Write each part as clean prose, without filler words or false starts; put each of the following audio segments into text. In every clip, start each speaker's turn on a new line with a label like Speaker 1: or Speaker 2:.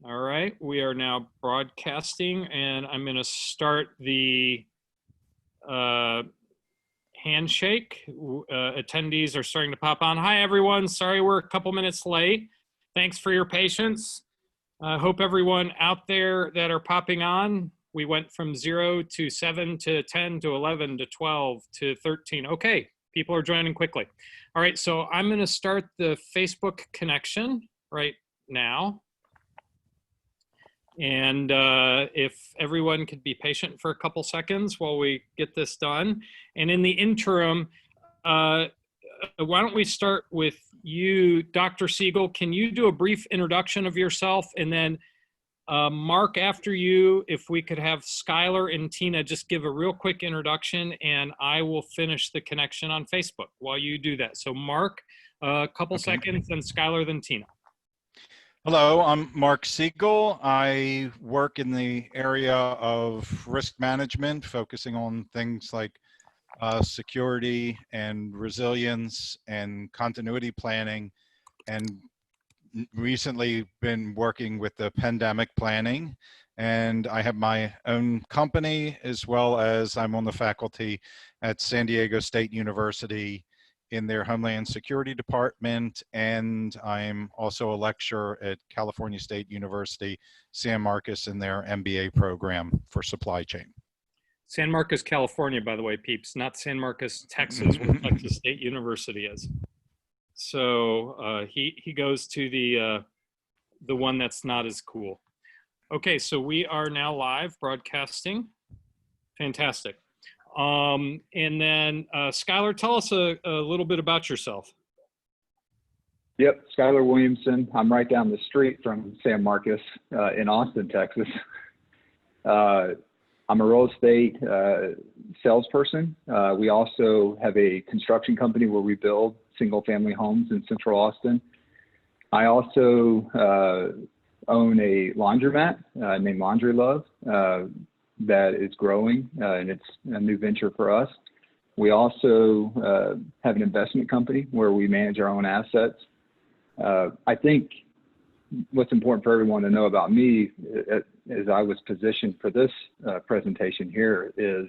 Speaker 1: All right, we are now broadcasting, and I'm going to start the handshake. Attendees are starting to pop on. Hi, everyone. Sorry we're a couple minutes late. Thanks for your patience. I hope everyone out there that are popping on, we went from 0 to 7 to 10 to 11 to 12 to 13. Okay, people are joining quickly. All right, so I'm going to start the Facebook connection right now. And if everyone could be patient for a couple seconds while we get this done. And in the interim, why don't we start with you, Dr. Siegel? Can you do a brief introduction of yourself? And then Mark, after you, if we could have Skylar and Tina just give a real quick introduction, and I will finish the connection on Facebook while you do that. So Mark, a couple seconds, then Skylar, then Tina.
Speaker 2: Hello, I'm Mark Siegel. I work in the area of risk management, focusing on things like security and resilience and continuity planning, and recently been working with the pandemic planning. And I have my own company, as well as I'm on the faculty at San Diego State University in their Homeland Security Department, and I'm also a lecturer at California State University, San Marcos, in their MBA program for supply chain.
Speaker 1: San Marcos, California, by the way, peeps, not San Marcos, Texas, where Texas State University is. So he goes to the one that's not as cool. Okay, so we are now live broadcasting. Fantastic. And then Skylar, tell us a little bit about yourself.
Speaker 3: Yep, Skylar Williamson. I'm right down the street from San Marcos in Austin, Texas. I'm a real estate salesperson. We also have a construction company where we build single-family homes in Central Austin. I also own a laundromat named Laundry Love that is growing, and it's a new venture for us. We also have an investment company where we manage our own assets. I think what's important for everyone to know about me as I was positioned for this presentation here is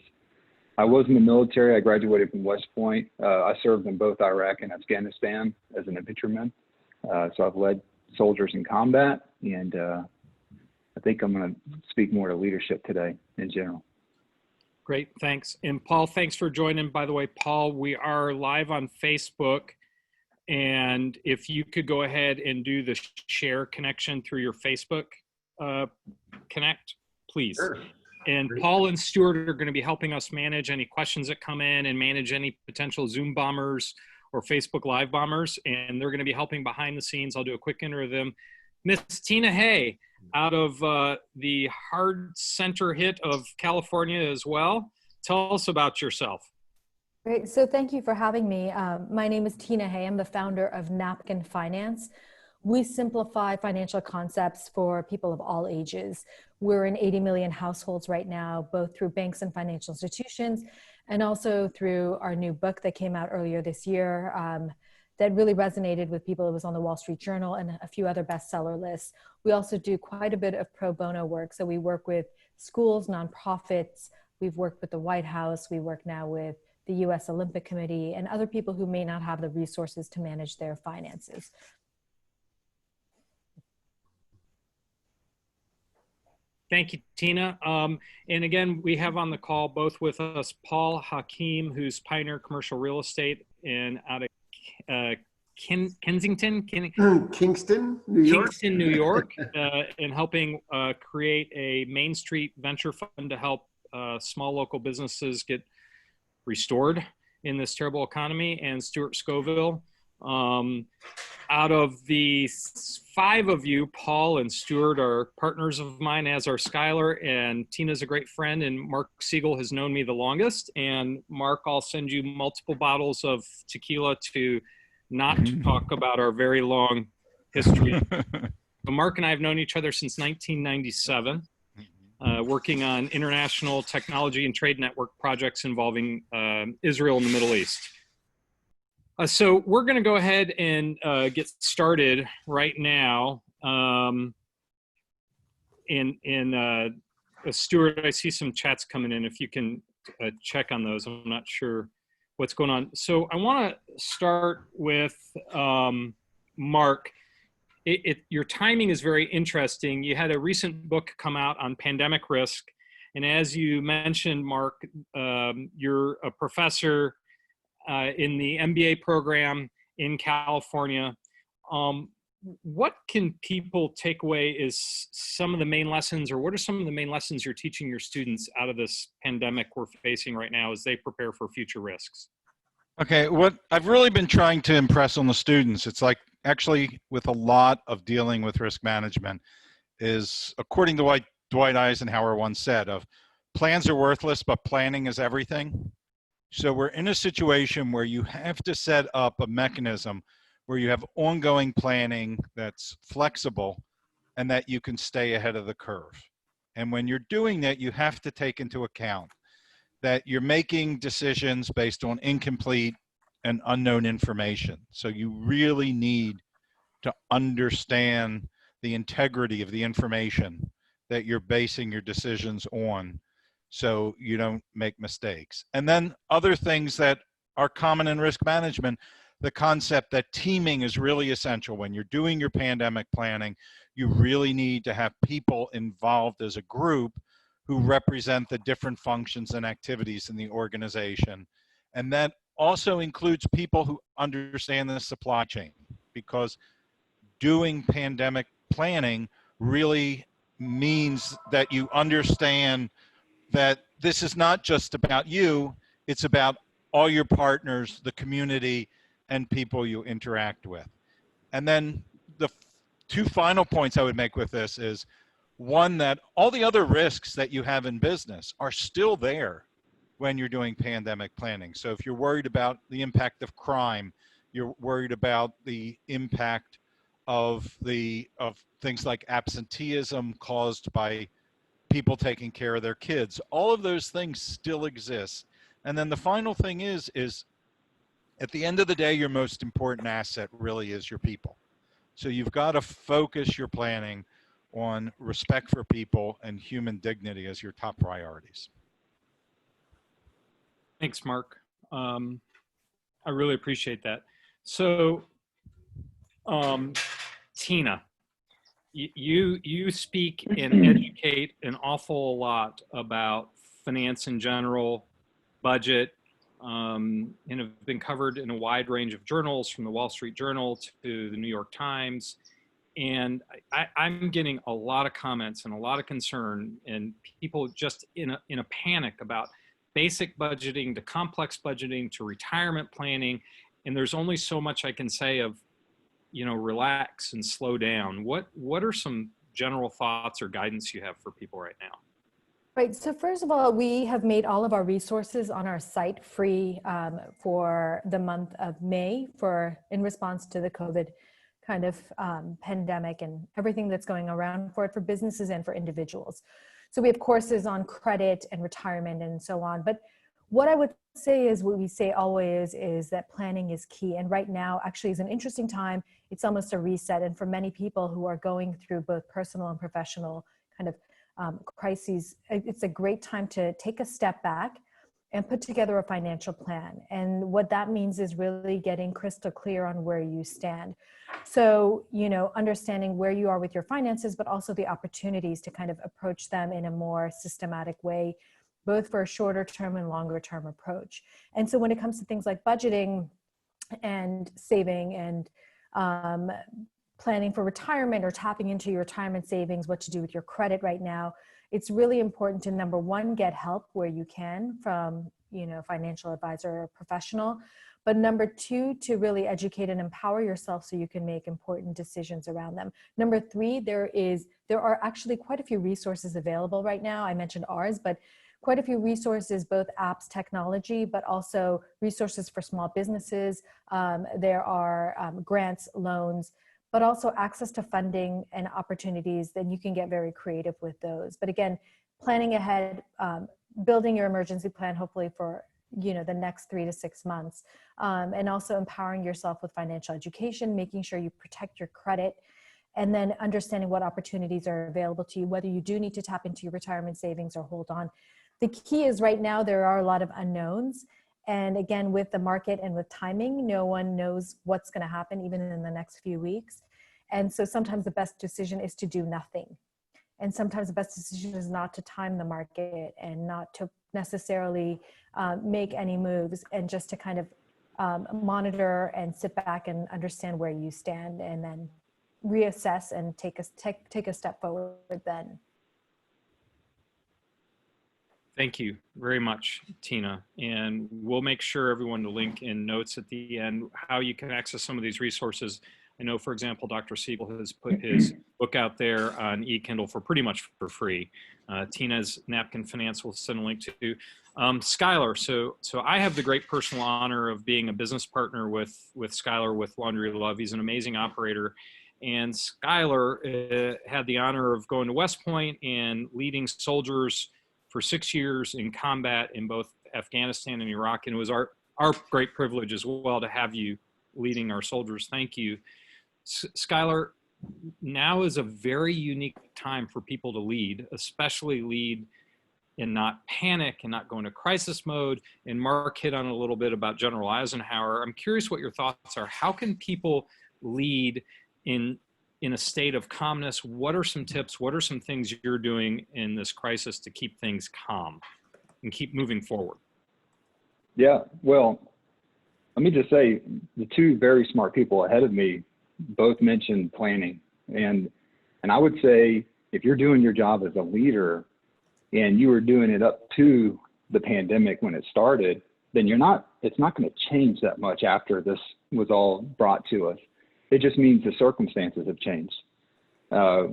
Speaker 3: I was in the military. I graduated from West Point. I served in both Iraq and Afghanistan as an infantryman. So I've led soldiers in combat, and I think I'm going to speak more to leadership today in general.
Speaker 1: Great, thanks. And Paul, thanks for joining. By the way, Paul, we are live on Facebook. And if you could go ahead and do the share connection through your Facebook Connect, please. Sure. And great. Paul and Stuart are going to be helping us manage any questions that come in and manage any potential Zoom bombers or Facebook Live bombers. And they're going to be helping behind the scenes. I'll do a quick intro of them. Miss Tina Hay, out of the hard center hit of California as well. Tell us about yourself.
Speaker 4: Great. So thank you for having me. My name is Tina Hay. I'm the founder of Napkin Finance. We simplify financial concepts for people of all ages. We're in 80 million households right now, both through banks and financial institutions, and also through our new book that came out earlier this year that really resonated with people. It was on the Wall Street Journal and a few other bestseller lists. We also do quite a bit of pro bono work. So we work with schools, nonprofits. We've worked with the White House. We work now with the U.S. Olympic Committee and other people who may not have the resources to manage their finances.
Speaker 1: Thank you, Tina. And again, we have on the call both with us Paul Hakim, who's Pioneer Commercial Real Estate and out of Kingston, New York, and helping create a Main Street venture fund to help small local businesses get restored in this terrible economy. And Stuart Scoville. Out of the 5 of you, Paul and Stuart are partners of mine, as are Skylar, and Tina's a great friend, and Mark Siegel has known me the longest. And Mark, I'll send you multiple bottles of tequila to not talk about our very long history. So Mark and I have known each other since 1997, working on international technology and trade network projects involving Israel and the Middle East. So we're going to go ahead and get started right now. Stuart, I see some chats coming in. If you can check on those, I'm not sure what's going on. So I want to start with Mark. Your timing is very interesting. You had a recent book come out on pandemic risk. And as you mentioned, Mark, you're a professor in the MBA program in California. What can people take away as some of the main lessons, or what are some of the main lessons you're teaching your students out of this pandemic we're facing right now as they prepare for future risks?
Speaker 2: Okay, what I've really been trying to impress on the students, it's like actually with a lot of dealing with risk management, is according to what Dwight Eisenhower once said, of plans are worthless, but planning is everything. So we're in a situation where you have to set up a mechanism where you have ongoing planning that's flexible and that you can stay ahead of the curve. And when you're doing that, you have to take into account that you're making decisions based on incomplete and unknown information. So you really need to understand the integrity of the information that you're basing your decisions on, so you don't make mistakes. And then other things that are common in risk management, the concept that teaming is really essential. When you're doing your pandemic planning, you really need to have people involved as a group who represent the different functions and activities in the organization. And that also includes people who understand the supply chain, because doing pandemic planning really means that you understand that this is not just about you, it's about all your partners, the community, and people you interact with. And then the two final points I would make with this is, one, that all the other risks that you have in business are still there when you're doing pandemic planning. So if you're worried about the impact of crime, you're worried about the impact of things like absenteeism caused by people taking care of their kids, all of those things still exist. And then the final thing is at the end of the day, your most important asset really is your people. So you've got to focus your planning on respect for people and human dignity as your top priorities.
Speaker 1: Thanks, Mark. I really appreciate that. So, Tina, you speak and educate an awful lot about finance in general, budget, and have been covered in a wide range of journals, from the Wall Street Journal to the New York Times. And I'm getting a lot of comments and a lot of concern, and people just in a panic about basic budgeting to complex budgeting to retirement planning. And there's only so much I can say of, relax and slow down. What are some general thoughts or guidance you have for people right now?
Speaker 4: Right. So first of all, we have made all of our resources on our site free for the month of May in response to the COVID kind of pandemic and everything that's going around for it, for businesses and for individuals. So we have courses on credit and retirement and so on. But what I would say is what we say always is that planning is key. And right now actually is an interesting time. It's almost a reset. And for many people who are going through both personal and professional kind of crises, it's a great time to take a step back and put together a financial plan. And what that means is really getting crystal clear on where you stand. So, understanding where you are with your finances, but also the opportunities to kind of approach them in a more systematic way, both for a shorter term and longer term approach. And so when it comes to things like budgeting and saving and planning for retirement or tapping into your retirement savings, what to do with your credit right now, it's really important to, number one, get help where you can from, financial advisor or professional. But number two, to really educate and empower yourself so you can make important decisions around them. Number three, there are actually quite a few resources available right now. I mentioned ours, but quite a few resources, both apps, technology, but also resources for small businesses. There are grants, loans, but also access to funding and opportunities. Then you can get very creative with those. But again, planning ahead, building your emergency plan, hopefully for the next 3 to 6 months, and also empowering yourself with financial education, making sure you protect your credit, and then understanding what opportunities are available to you, whether you do need to tap into your retirement savings or hold on. The key is right now there are a lot of unknowns. And again, with the market and with timing, no one knows what's going to happen even in the next few weeks. And so sometimes the best decision is to do nothing. And sometimes the best decision is not to time the market and not to necessarily make any moves, and just to kind of monitor and sit back and understand where you stand, and then reassess and take a step forward then.
Speaker 1: Thank you very much, Tina. And we'll make sure everyone to link in notes at the end how you can access some of these resources. I know, for example, Dr. Siegel has put his book out there on eKindle for pretty much for free. Tina's Napkin Finance will send a link to. Skylar, so I have the great personal honor of being a business partner with Skylar with Laundry Love. He's an amazing operator. And Skylar had the honor of going to West Point and leading soldiers for 6 years in combat in both Afghanistan and Iraq. And it was our great privilege as well to have you leading our soldiers. Thank you. Skylar, now is a very unique time for people to lead, especially lead and not panic and not go into crisis mode. And Mark hit on a little bit about General Eisenhower. I'm curious what your thoughts are. How can people lead in a state of calmness? What are some tips? What are some things you're doing in this crisis to keep things calm and keep moving forward?
Speaker 3: Yeah, well, let me just say the two very smart people ahead of me both mentioned planning. And I would say if you're doing your job as a leader and you were doing it up to the pandemic when it started, then it's not going to change that much after this was all brought to us. It just means the circumstances have changed,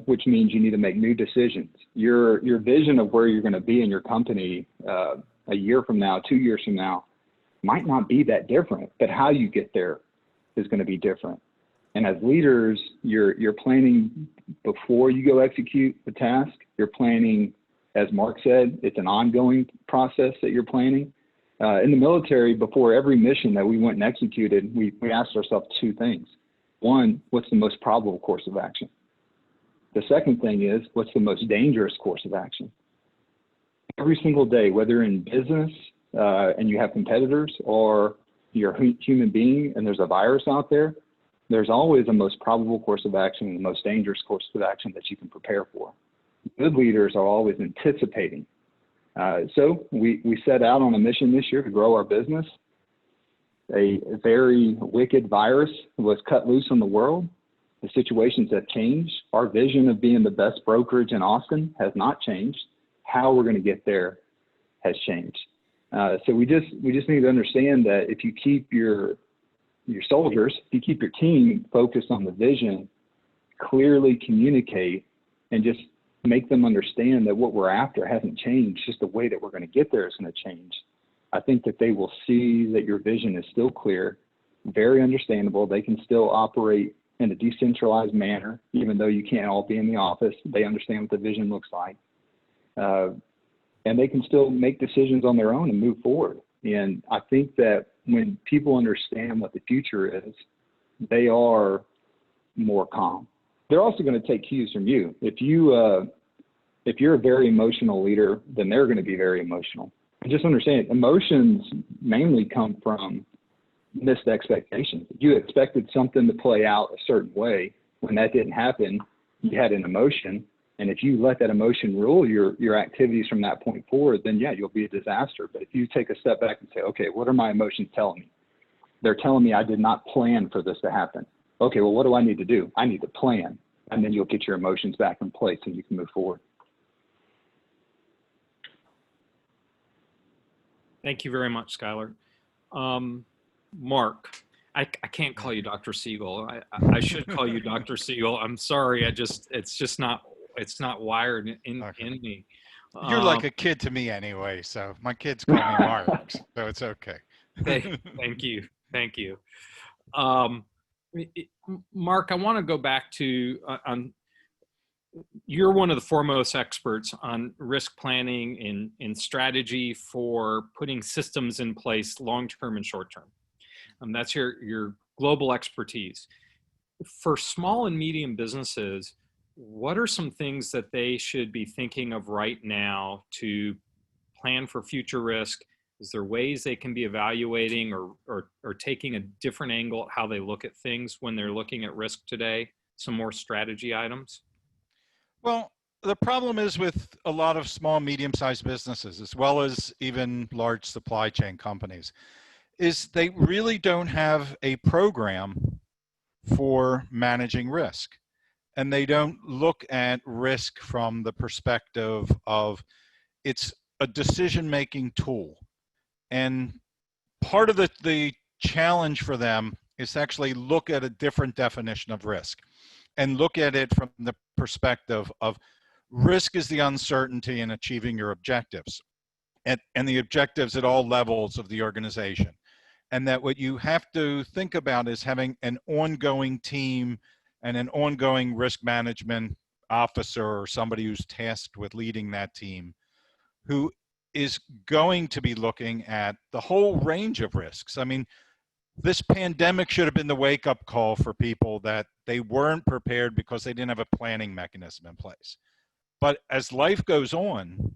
Speaker 3: which means you need to make new decisions. Your vision of where you're going to be in your company a year from now, 2 years from now, might not be that different, but how you get there is going to be different. And as leaders, you're planning before you go execute the task. You're planning, as Mark said, it's an ongoing process that you're planning. In the military, before every mission that we went and executed, we asked ourselves two things. One, what's the most probable course of action? The second thing is, what's the most dangerous course of action? Every single day, whether in business and you have competitors, or you're a human being and there's a virus out there, there's always a most probable course of action and the most dangerous course of action that you can prepare for. Good leaders are always anticipating. So we set out on a mission this year to grow our business. A very wicked virus was cut loose in the world. The situations have changed. Our vision of being the best brokerage in Austin has not changed. How we're going to get there has changed. So we just need to understand that if you keep your soldiers, if you keep your team focused on the vision, clearly communicate, and just make them understand that what we're after hasn't changed, just the way that we're going to get there is going to change. I think that they will see that your vision is still clear, very understandable. They can still operate in a decentralized manner, even though you can't all be in the office. They understand what the vision looks like. And they can still make decisions on their own and move forward. And I think that when people understand what the future is, they are more calm. They're also going to take cues from you. If you're a very emotional leader, then they're going to be very emotional. And just understand, emotions mainly come from missed expectations. You expected something to play out a certain way. When that didn't happen, you had an emotion. And if you let that emotion rule your activities from that point forward, then yeah, you'll be a disaster. But if you take a step back and say, okay, what are my emotions telling me? They're telling me I did not plan for this to happen. Okay, well, what do I need to do? I need to plan. And then you'll get your emotions back in place and you can move forward.
Speaker 1: Thank you very much, Skylar. Mark, I can't call you Dr. Siegel. I should call you Dr. Siegel. I'm sorry. It's not wired in me.
Speaker 2: You're like a kid to me anyway, so my kids call me Mark, so it's okay.
Speaker 1: Thank you. Thank you. Mark, I want to go back to, you're one of the foremost experts on risk planning and strategy for putting systems in place long-term and short-term. That's your global expertise. for small and medium businesses, what are some things that they should be thinking of right now to plan for future risk? Is there ways they can be evaluating or taking a different angle at how they look at things when they're looking at risk today? Some more strategy items?
Speaker 2: Well, the problem is with a lot of small, medium-sized businesses, as well as even large supply chain companies, is they really don't have a program for managing risk. And they don't look at risk from the perspective of it's a decision-making tool. And part of the challenge for them is to actually look at a different definition of risk and look at it from the perspective of risk is the uncertainty in achieving your objectives and the objectives at all levels of the organization. And that what you have to think about is having an ongoing team and an ongoing risk management officer or somebody who's tasked with leading that team who is going to be looking at the whole range of risks. I mean, this pandemic should have been the wake-up call for people that they weren't prepared because they didn't have a planning mechanism in place. But as life goes on,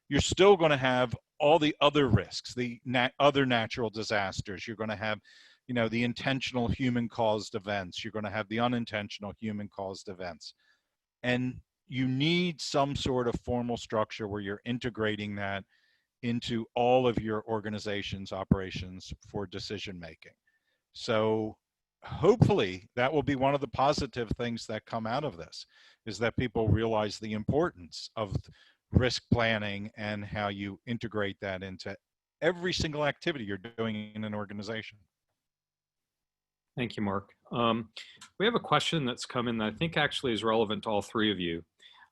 Speaker 2: you're still going to have all the other risks, the other natural disasters. You're going to have, you know, the intentional human-caused events. You're going to have the unintentional human-caused events. And you need some sort of formal structure where you're integrating that into all of your organization's operations for decision-making. So hopefully that will be one of the positive things that come out of this, is that people realize the importance of risk planning and how you integrate that into every single activity you're doing in an organization.
Speaker 1: Thank you, Mark. We have a question that's come in that I think actually is relevant to all three of you.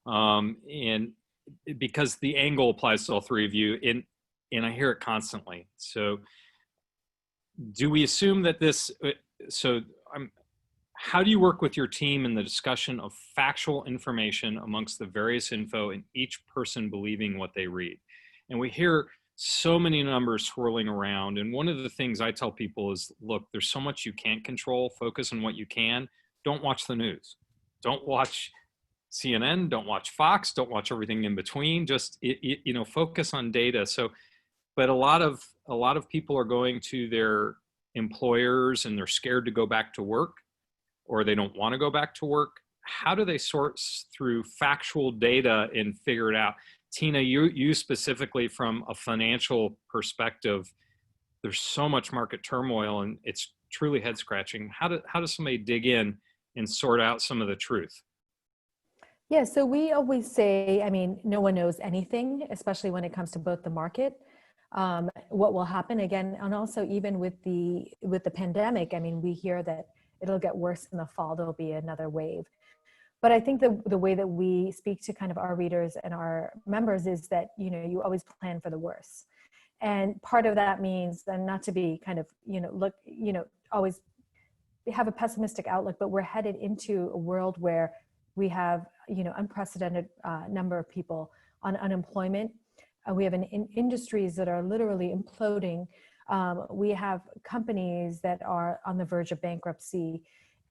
Speaker 1: And because the angle applies to all three of you, and I hear it constantly. So do we assume that this, how do you work with your team in the discussion of factual information amongst the various info and each person believing what they read? And we hear so many numbers swirling around. And one of the things I tell people is, look, there's so much you can't control. Focus on what you can. Don't watch the news. Don't watch CNN. Don't watch Fox. Don't watch everything in between. Just, you know, focus on data. So, but a lot of people are going to their employers and they're scared to go back to work, or they don't want to go back to work. How do they sort through factual data and figure it out? Tina, you specifically from a financial perspective, there's so much market turmoil and it's truly head scratching. How does somebody dig in and sort out some of the truth?
Speaker 4: Yeah, so we always say, I mean, no one knows anything, especially when it comes to both the market, what will happen again, and also even with the pandemic. I mean, we hear that it'll get worse in the fall. There'll be another wave. But I think the way that we speak to kind of our readers and our members is that, you know, you always plan for the worst. And part of that means, and not to be kind of, always have a pessimistic outlook, but we're headed into a world where we have, unprecedented number of people on unemployment. We have industries that are literally imploding. We have companies that are on the verge of bankruptcy.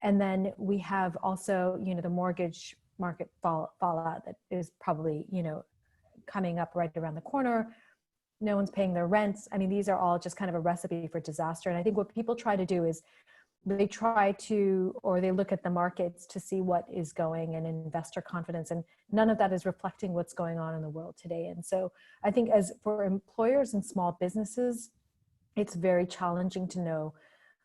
Speaker 4: And then we have also, the mortgage market fallout that is probably, coming up right around the corner. No one's paying their rents. I mean, these are all just kind of a recipe for disaster. And I think what people try to do is they look at the markets to see what is going and investor confidence. And none of that is reflecting what's going on in the world today. And so I think as for employers and small businesses, it's very challenging to know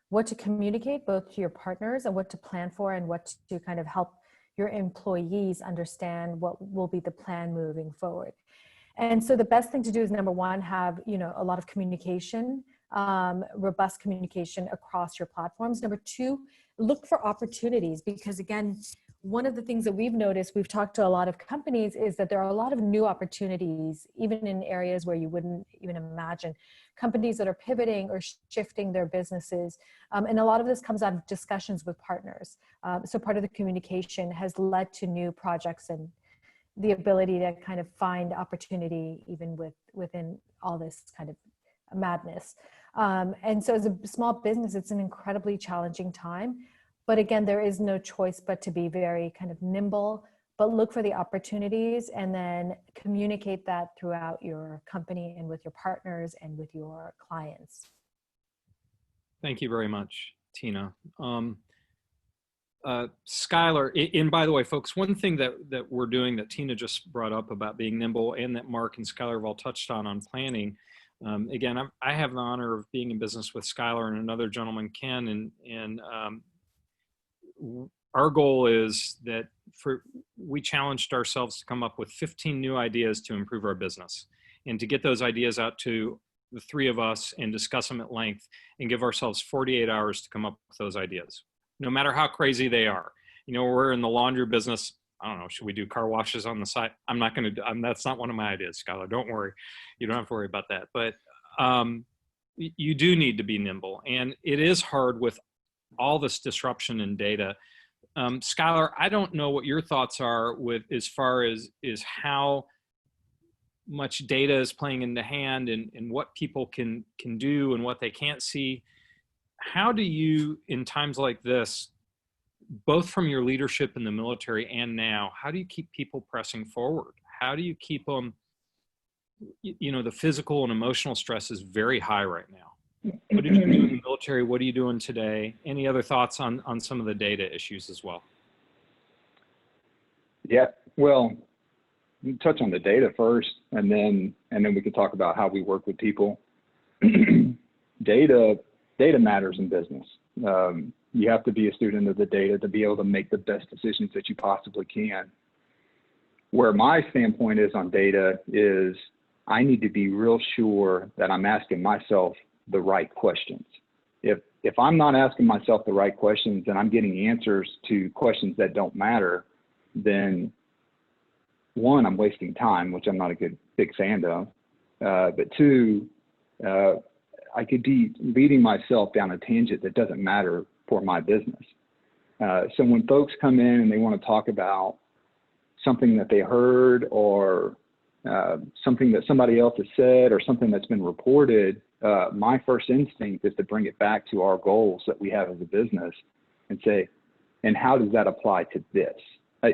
Speaker 4: what to communicate both to your partners and what to plan for and what to kind of help your employees understand what will be the plan moving forward. And so the best thing to do is, number one, have, a lot of communication, robust communication across your platforms. Number two, look for opportunities, because again, one of the things that we've noticed, we've talked to a lot of companies, is that there are a lot of new opportunities, even in areas where you wouldn't even imagine. Companies that are pivoting or shifting their businesses. And a lot of this comes out of discussions with partners. So part of the communication has led to new projects and the ability to kind of find opportunity even within all this kind of madness. And so as a small business, it's an incredibly challenging time. But again, there is no choice but to be very kind of nimble, but look for the opportunities and then communicate that throughout your company and with your partners and with your clients.
Speaker 1: Thank you very much, Tina. Skylar, and by the way, folks, one thing that we're doing that Tina just brought up about being nimble and that Mark and Skylar have all touched on planning. Again, I have the honor of being in business with Skylar and another gentleman, Ken, and our goal is that we challenged ourselves to come up with 15 new ideas to improve our business and to get those ideas out to the three of us and discuss them at length and give ourselves 48 hours to come up with those ideas, no matter how crazy they are. You know, we're in the laundry business. I don't know, should we do car washes on the side? I'm not going to, that's not one of my ideas, Skylar. Don't worry. You don't have to worry about that. But you do need to be nimble. And it is hard with all this disruption in data. Skylar, I don't know what your thoughts are with as far as how much data is playing in the hand and what people can do and what they can't see. How do you, in times like this, both from your leadership in the military and now, how do you keep people pressing forward? How do you keep them, you know, the physical and emotional stress is very high right now. What did you do in the military? What are you doing today? Any other thoughts on some of the data issues as well?
Speaker 3: Yeah, well, touch on the data first, and then we can talk about how we work with people. Data matters in business. You have to be a student of the data to be able to make the best decisions that you possibly can. Where my standpoint is on data is I need to be real sure that I'm asking myself the right questions. If I'm not asking myself the right questions and I'm getting answers to questions that don't matter, then one, I'm wasting time, which I'm not a big fan of. But two, I could be leading myself down a tangent that doesn't matter for my business. So when folks come in and they want to talk about something that they heard or something that somebody else has said or something that's been reported, my first instinct is to bring it back to our goals that we have as a business and say, and how does that apply to this?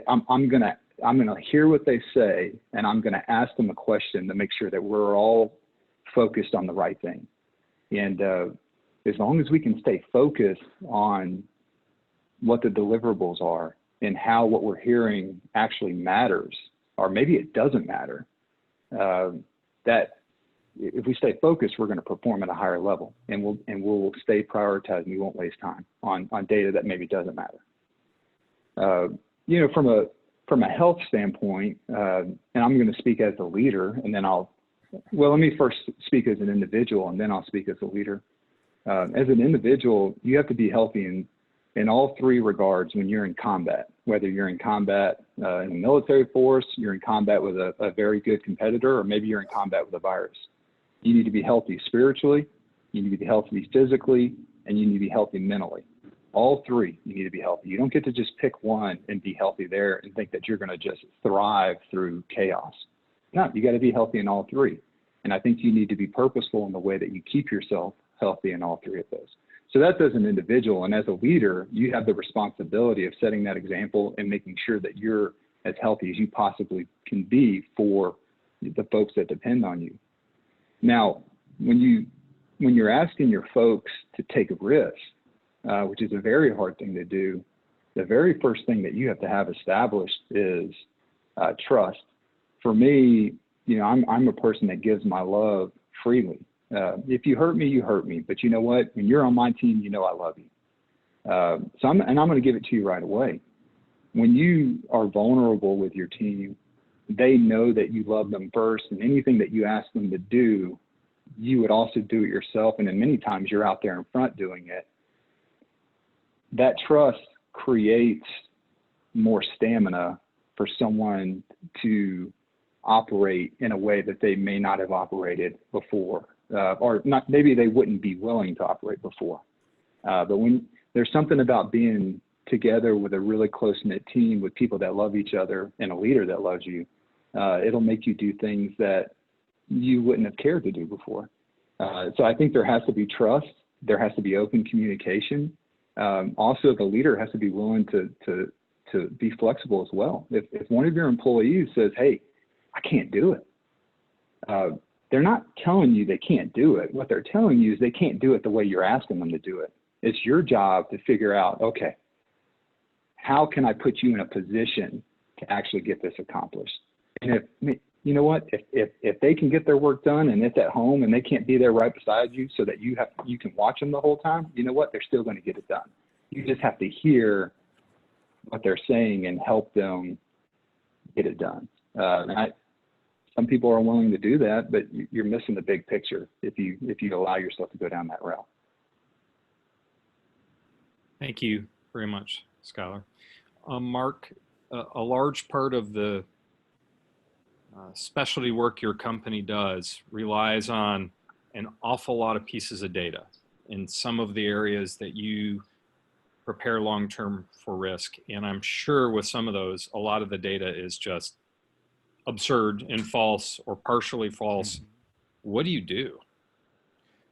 Speaker 3: I'm gonna hear what they say, and I'm gonna ask them a question to make sure that we're all focused on the right thing. And as long as we can stay focused on what the deliverables are and how what we're hearing actually matters, or maybe it doesn't matter, that if we stay focused, we're going to perform at a higher level, and we'll stay prioritized, and we won't waste time on data that maybe doesn't matter. You know, from a health standpoint, and I'm going to speak as a leader, and then let me first speak as an individual, and then I'll speak as a leader. As an individual, you have to be healthy in all three regards when you're in combat, whether you're in combat in the military force, you're in combat with a very good competitor, or maybe you're in combat with a virus. You need to be healthy spiritually, you need to be healthy physically, and you need to be healthy mentally. All three, you need to be healthy. You don't get to just pick one and be healthy there and think that you're going to just thrive through chaos. No, you got to be healthy in all three. And I think you need to be purposeful in the way that you keep yourself healthy in all three of those. So that's as an individual. And as a leader, you have the responsibility of setting that example and making sure that you're as healthy as you possibly can be for the folks that depend on you. Now, when you're asking your folks to take a risk, which is a very hard thing to do, the very first thing that you have to have established is trust. For me, you know, I'm a person that gives my love freely. If you hurt me, you hurt me. But you know what? When you're on my team, you know I love you. So I'm going to give it to you right away. When you are vulnerable with your team, they know that you love them first, and anything that you ask them to do, you would also do it yourself. And then many times you're out there in front doing it. That trust creates more stamina for someone to operate in a way that they may not have operated before, or not, maybe they wouldn't be willing to operate before. But when there's something about being together with a really close-knit team with people that love each other and a leader that loves you, it'll make you do things that you wouldn't have cared to do before. So I think there has to be trust. There has to be open communication. Also, the leader has to be willing to be flexible as well. If one of your employees says, "Hey, I can't do it," they're not telling you they can't do it. What they're telling you is they can't do it the way you're asking them to do it. It's your job to figure out, okay, how can I put you in a position to actually get this accomplished? And if, you know what, if they can get their work done and it's at home and they can't be there right beside you so that you can watch them the whole time, you know what, they're still going to get it done. You just have to hear what they're saying and help them get it done. Some people are willing to do that, but you're missing the big picture if you allow yourself to go down that route.
Speaker 1: Thank you very much, Skylar. Mark, a large part of the specialty work your company does relies on an awful lot of pieces of data in some of the areas that you prepare long-term for risk. And I'm sure with some of those, a lot of the data is just absurd and false or partially false. What do you do?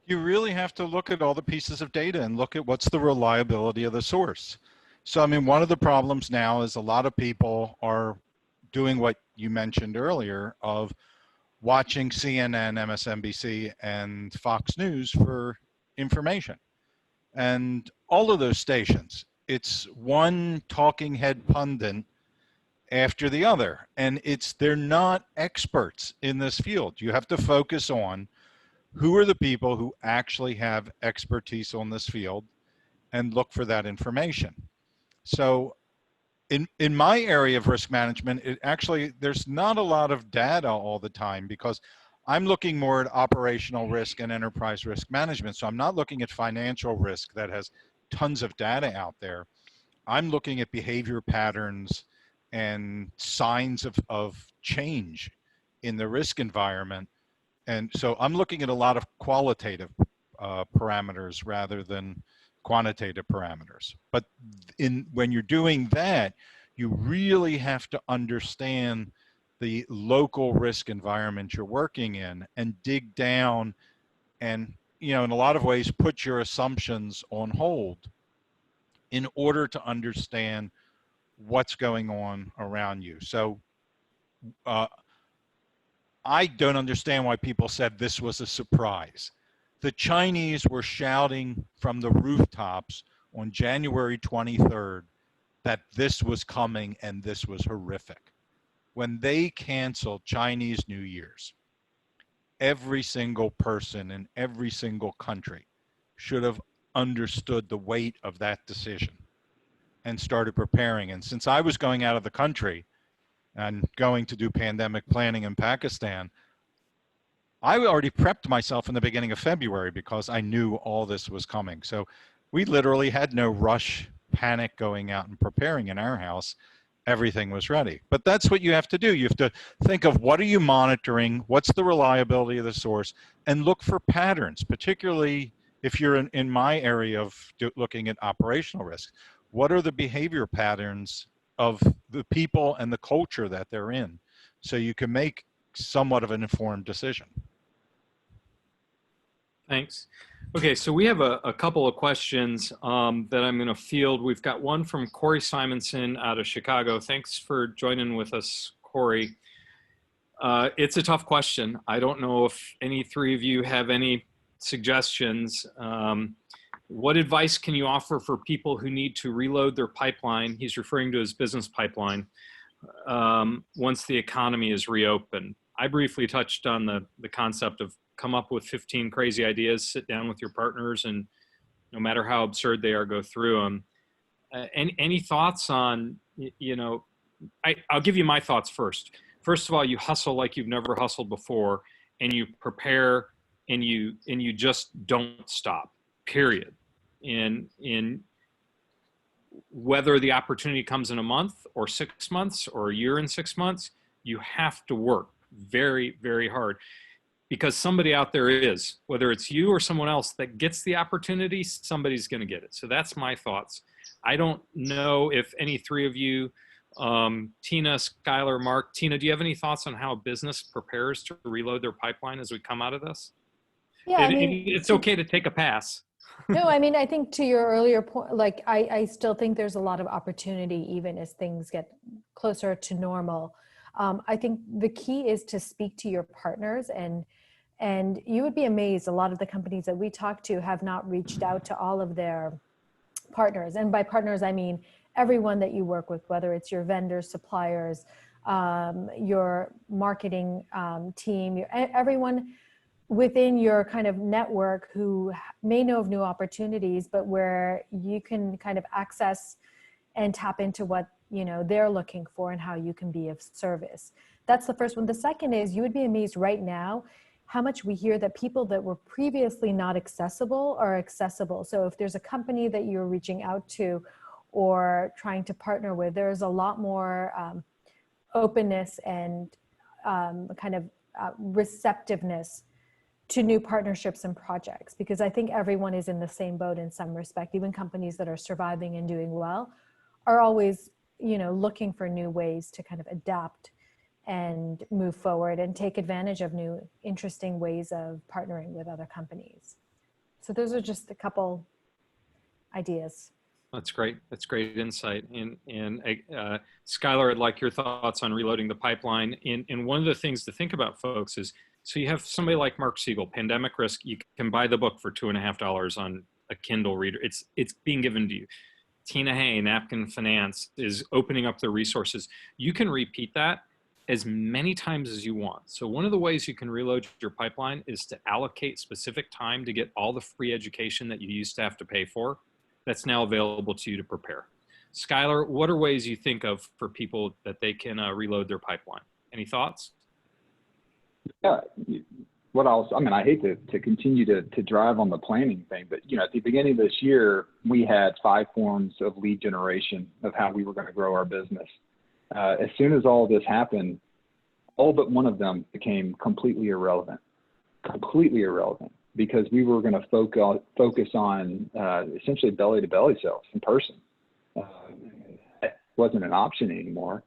Speaker 2: You really have to look at all the pieces of data and look at what's the reliability of the source. So, I mean, one of the problems now is a lot of people are doing what you mentioned earlier of watching CNN, MSNBC, and Fox News for information. And all of those stations, it's one talking head pundit after the other. And they're not experts in this field. You have to focus on who are the people who actually have expertise on this field and look for that information. So in my area of risk management, there's not a lot of data all the time because I'm looking more at operational risk and enterprise risk management. So I'm not looking at financial risk that has tons of data out there. I'm looking at behavior patterns and signs of change in the risk environment. And so I'm looking at a lot of qualitative parameters rather than quantitative parameters. But when you're doing that, you really have to understand the local risk environment you're working in and dig down and, in a lot of ways, put your assumptions on hold in order to understand what's going on around you. So I don't understand why people said this was a surprise. The Chinese were shouting from the rooftops on January 23rd that this was coming and this was horrific. When they canceled Chinese New Year's, every single person in every single country should have understood the weight of that decision and started preparing. And since I was going out of the country and going to do pandemic planning in Pakistan, I already prepped myself in the beginning of February because I knew all this was coming. So we literally had no rush, panic going out and preparing in our house. Everything was ready. But that's what you have to do. You have to think of what are you monitoring, what's the reliability of the source, and look for patterns, particularly if you're in my area of looking at operational risk. What are the behavior patterns of the people and the culture that they're in? So you can make somewhat of an informed decision.
Speaker 1: Thanks. Okay, so we have a couple of questions that I'm going to field. We've got one from Corey Simonson out of Chicago. Thanks for joining with us, Corey. It's a tough question. I don't know if any three of you have any suggestions. What advice can you offer for people who need to reload their pipeline? He's referring to his business pipeline once the economy is reopened. I briefly touched on the concept of come up with 15 crazy ideas, sit down with your partners, and no matter how absurd they are, go through them. Any thoughts on, I'll give you my thoughts first. First of all, you hustle like you've never hustled before, and you prepare, and you just don't stop, period. In whether the opportunity comes in a month or 6 months or a year and 6 months, you have to work very, very hard because somebody out there is, whether it's you or someone else that gets the opportunity, somebody's going to get it. So that's my thoughts. I don't know if any three of you, Tina, Skylar, Mark, Tina, do you have any thoughts on how a business prepares to reload their pipeline as we come out of this?
Speaker 4: Yeah,
Speaker 1: It's okay to take a pass.
Speaker 4: No, I mean, I think to your earlier point, like I still think there's a lot of opportunity even as things get closer to normal. I think the key is to speak to your partners, and you would be amazed. A lot of the companies that we talk to have not reached out to all of their partners. And by partners, I mean everyone that you work with, whether it's your vendors, suppliers, your marketing team, everyone within your kind of network who may know of new opportunities, but where you can kind of access and tap into what, you know, they're looking for and how you can be of service. That's the first one. The second is, you would be amazed right now how much we hear that people that were previously not accessible are accessible. So if there's a company that you're reaching out to or trying to partner with, there's a lot more openness and kind of receptiveness to new partnerships and projects, because I think everyone is in the same boat in some respect. Even companies that are surviving and doing well are always, you know, looking for new ways to kind of adapt and move forward and take advantage of new interesting ways of partnering with other companies. So those are just a couple ideas.
Speaker 1: That's great. That's great insight. And Skylar, I'd like your thoughts on reloading the pipeline. And one of the things to think about, folks, is so you have somebody like Mark Siegel, Pandemic Risk. You can buy the book for $2.50 on a Kindle reader. It's being given to you. Tina Hay, Napkin Finance, is opening up their resources. You can repeat that as many times as you want. So one of the ways you can reload your pipeline is to allocate specific time to get all the free education that you used to have to pay for. That's now available to you to prepare. Skylar, what are ways you think of for people that they can reload their pipeline? Any thoughts?
Speaker 3: Yeah, I hate to continue to drive on the planning thing, but you know, at the beginning of this year, we had 5 forms of lead generation of how we were going to grow our business. As soon as all this happened, all but one of them became completely irrelevant, because we were going to focus on essentially belly-to-belly sales in person. It wasn't an option anymore.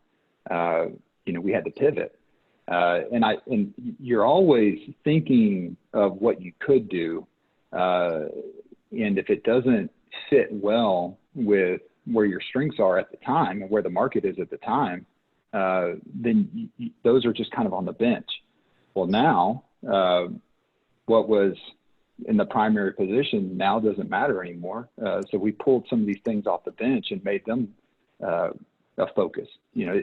Speaker 3: You know, we had to pivot. And you're always thinking of what you could do. And if it doesn't fit well with where your strengths are at the time and where the market is at the time, then those are just kind of on the bench. Well, now, what was in the primary position now doesn't matter anymore. So we pulled some of these things off the bench and made them a focus. You know,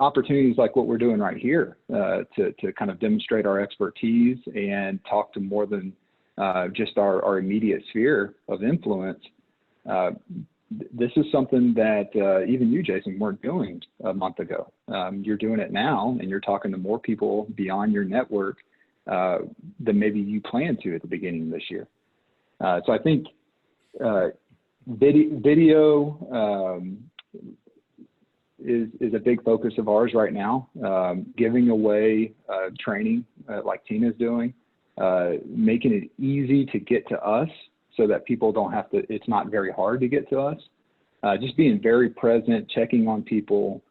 Speaker 3: opportunities like what we're doing right here to kind of demonstrate our expertise and talk to more than just our immediate sphere of influence. This is something that even you, Jason, weren't doing a month ago. You're doing it now, and you're talking to more people beyond your network than maybe you planned to at the beginning of this year. So I think video is a big focus of ours right now. Giving away training like Tina's doing, making it easy to get to us so that people don't have to, it's not very hard to get to us. Just being very present, checking on people,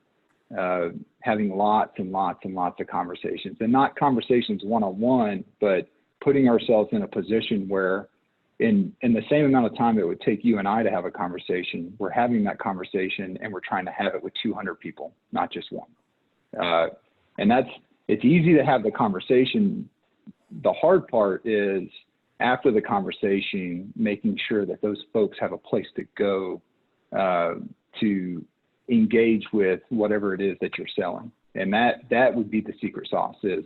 Speaker 3: having lots and lots and lots of conversations, and not conversations one-on-one, but putting ourselves in a position where in the same amount of time it would take you and I to have a conversation, we're having that conversation and we're trying to have it with 200 people, not just one. And it's easy to have the conversation. The hard part is after the conversation, making sure that those folks have a place to go to engage with whatever it is that you're selling. And that would be the secret sauce. Is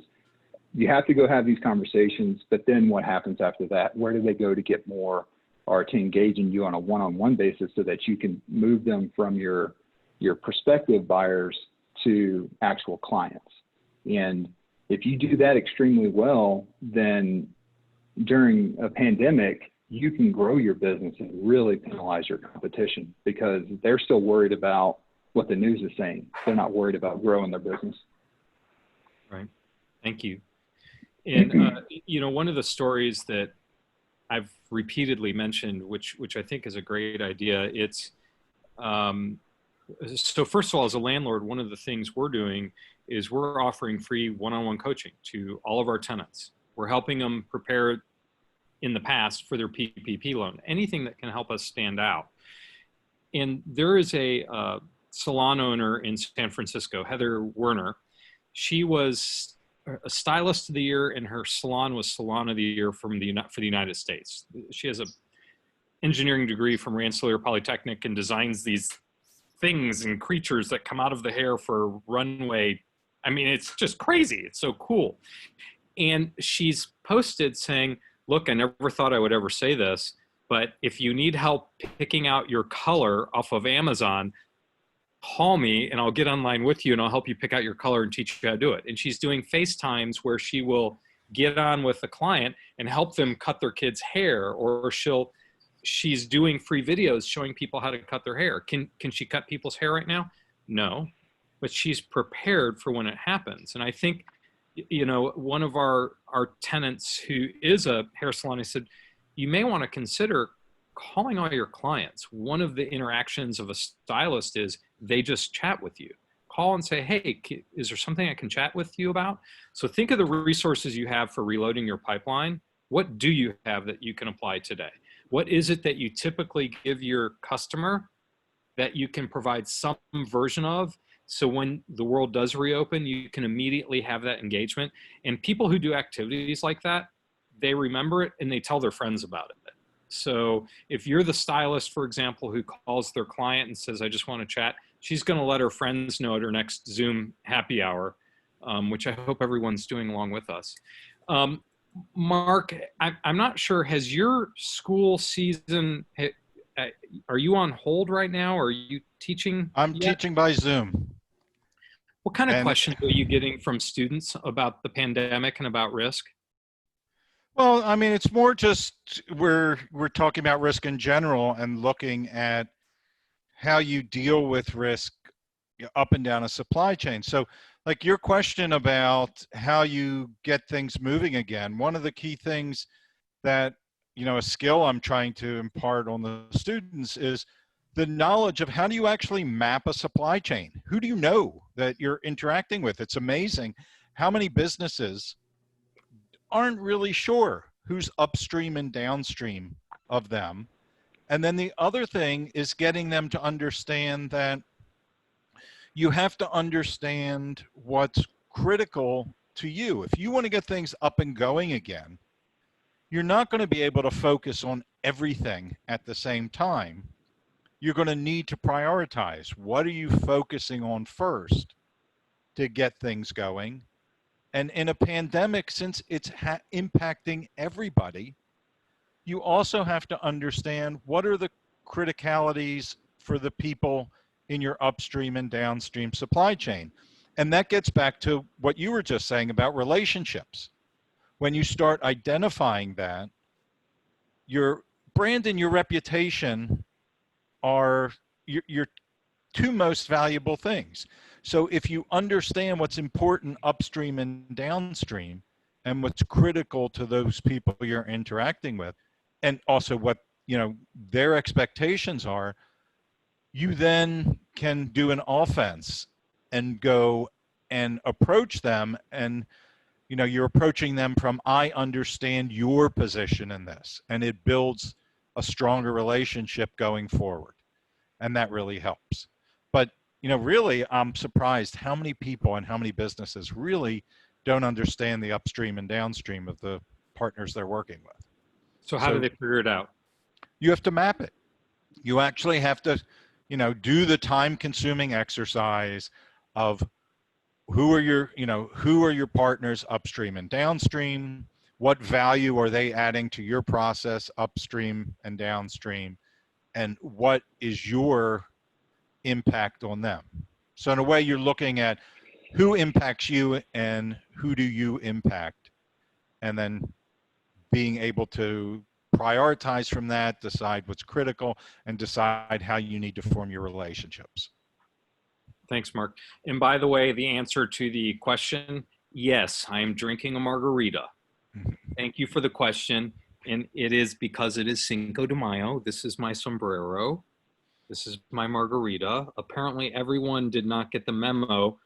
Speaker 3: you have to go have these conversations, but then what happens after that? Where do they go to get more or to engage in you on a one-on-one basis so that you can move them from your prospective buyers to actual clients? And if you do that extremely well, then during a pandemic, you can grow your business and really penalize your competition because they're still worried about what the news is saying. They're not worried about growing their business.
Speaker 1: Right. Thank you. And, you know, one of the stories that I've repeatedly mentioned, which I think is a great idea, it's, so first of all, as a landlord, one of the things we're doing is we're offering free one-on-one coaching to all of our tenants. We're helping them prepare in the past for their PPP loan, anything that can help us stand out. And there is a salon owner in San Francisco, Heather Werner. She was a stylist of the year, and her salon was salon of the year for the United States. She has a engineering degree from Rensselaer Polytechnic and designs these things and creatures that come out of the hair for runway. I mean, it's just crazy. It's so cool. And she's posted saying, look, I never thought I would ever say this, but if you need help picking out your color off of Amazon, call me and I'll get online with you and I'll help you pick out your color and teach you how to do it. And she's doing FaceTimes where she will get on with the client and help them cut their kids' hair, or she's doing free videos showing people how to cut their hair. Can she cut people's hair right now? No, but she's prepared for when it happens. And I think, you know, one of our tenants who is a hair salon, he said, you may want to consider calling all your clients. One of the interactions of a stylist is they just chat with you. Call and say, hey, is there something I can chat with you about? So think of the resources you have for reloading your pipeline. What do you have that you can apply today? What is it that you typically give your customer that you can provide some version of? So when the world does reopen, you can immediately have that engagement. And people who do activities like that, they remember it and they tell their friends about it. So if you're the stylist, for example, who calls their client and says, I just want to chat, she's going to let her friends know at her next Zoom happy hour, which I hope everyone's doing along with us. Mark, I'm not sure, has your school season, are you on hold right now? Or are you teaching?
Speaker 2: I'm teaching by Zoom.
Speaker 1: What kind of questions are you getting from students about the pandemic and about risk?
Speaker 2: Well, I mean, it's more just we're talking about risk in general and looking at how you deal with risk up and down a supply chain. So like your question about how you get things moving again, one of the key things that, you know, a skill I'm trying to impart on the students is the knowledge of how do you actually map a supply chain? Who do you know that you're interacting with? It's amazing how many businesses aren't really sure who's upstream and downstream of them. And then the other thing is getting them to understand that you have to understand what's critical to you. If you want to get things up and going again, you're not going to be able to focus on everything at the same time. You're going to need to prioritize. What are you focusing on first to get things going? And in a pandemic, since it's impacting everybody, you also have to understand what are the criticalities for the people in your upstream and downstream supply chain. And that gets back to what you were just saying about relationships. When you start identifying that, your brand and your reputation are your two most valuable things. So if you understand what's important upstream and downstream and what's critical to those people you're interacting with, and also what, you know, their expectations are, you then can do an offense and go and approach them. And, you know, you're approaching them from, I understand your position in this, and it builds a stronger relationship going forward. And that really helps. But, you know, really, I'm surprised how many people and how many businesses really don't understand the upstream and downstream of the partners they're working with.
Speaker 1: So how do they figure it out?
Speaker 2: You have to map it. You actually have to, you know, do the time-consuming exercise of who are your partners upstream and downstream? What value are they adding to your process upstream and downstream? And what is your impact on them? So in a way, you're looking at who impacts you and who do you impact, and then being able to prioritize from that, decide what's critical, and decide how you need to form your relationships.
Speaker 1: Thanks, Mark. And by the way, the answer to the question, yes, I am drinking a margarita. Thank you for the question. And it is because it is Cinco de Mayo. This is my sombrero. This is my margarita. Apparently everyone did not get the memo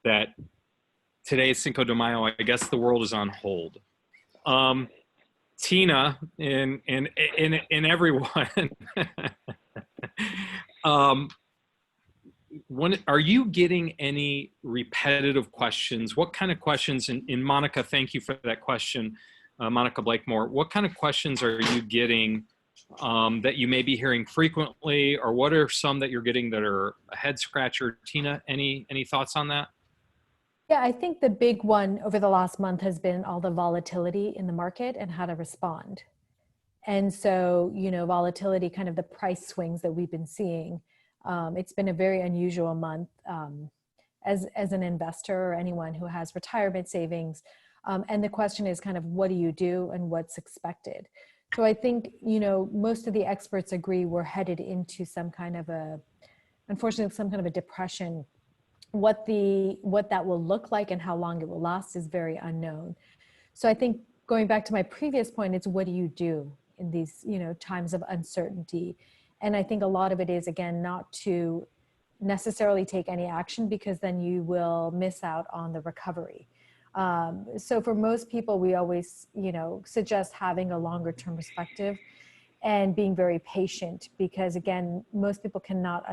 Speaker 1: that today is Cinco de Mayo. I guess the world is on hold. Tina and everyone. Are you getting any repetitive questions? What kind of questions? And Monica, thank you for that question, Monica Blakemore. What kind of questions are you getting that you may be hearing frequently, or what are some that you're getting that are a head scratcher? Tina, any thoughts on that?
Speaker 4: Yeah, I think the big one over the last month has been all the volatility in the market and how to respond. And so, volatility, kind of the price swings that we've been seeing. It's been a very unusual month as an investor or anyone who has retirement savings. And the question is kind of, what do you do and what's expected? So I think, most of the experts agree we're headed into unfortunately, some kind of a depression. What that will look like and how long it will last is very unknown. So I think going back to my previous point, it's what do you do in these, times of uncertainty? And I think a lot of it is, again, not to necessarily take any action, because then you will miss out on the recovery. So for most people, we always, suggest having a longer term perspective and being very patient, because again, most people cannot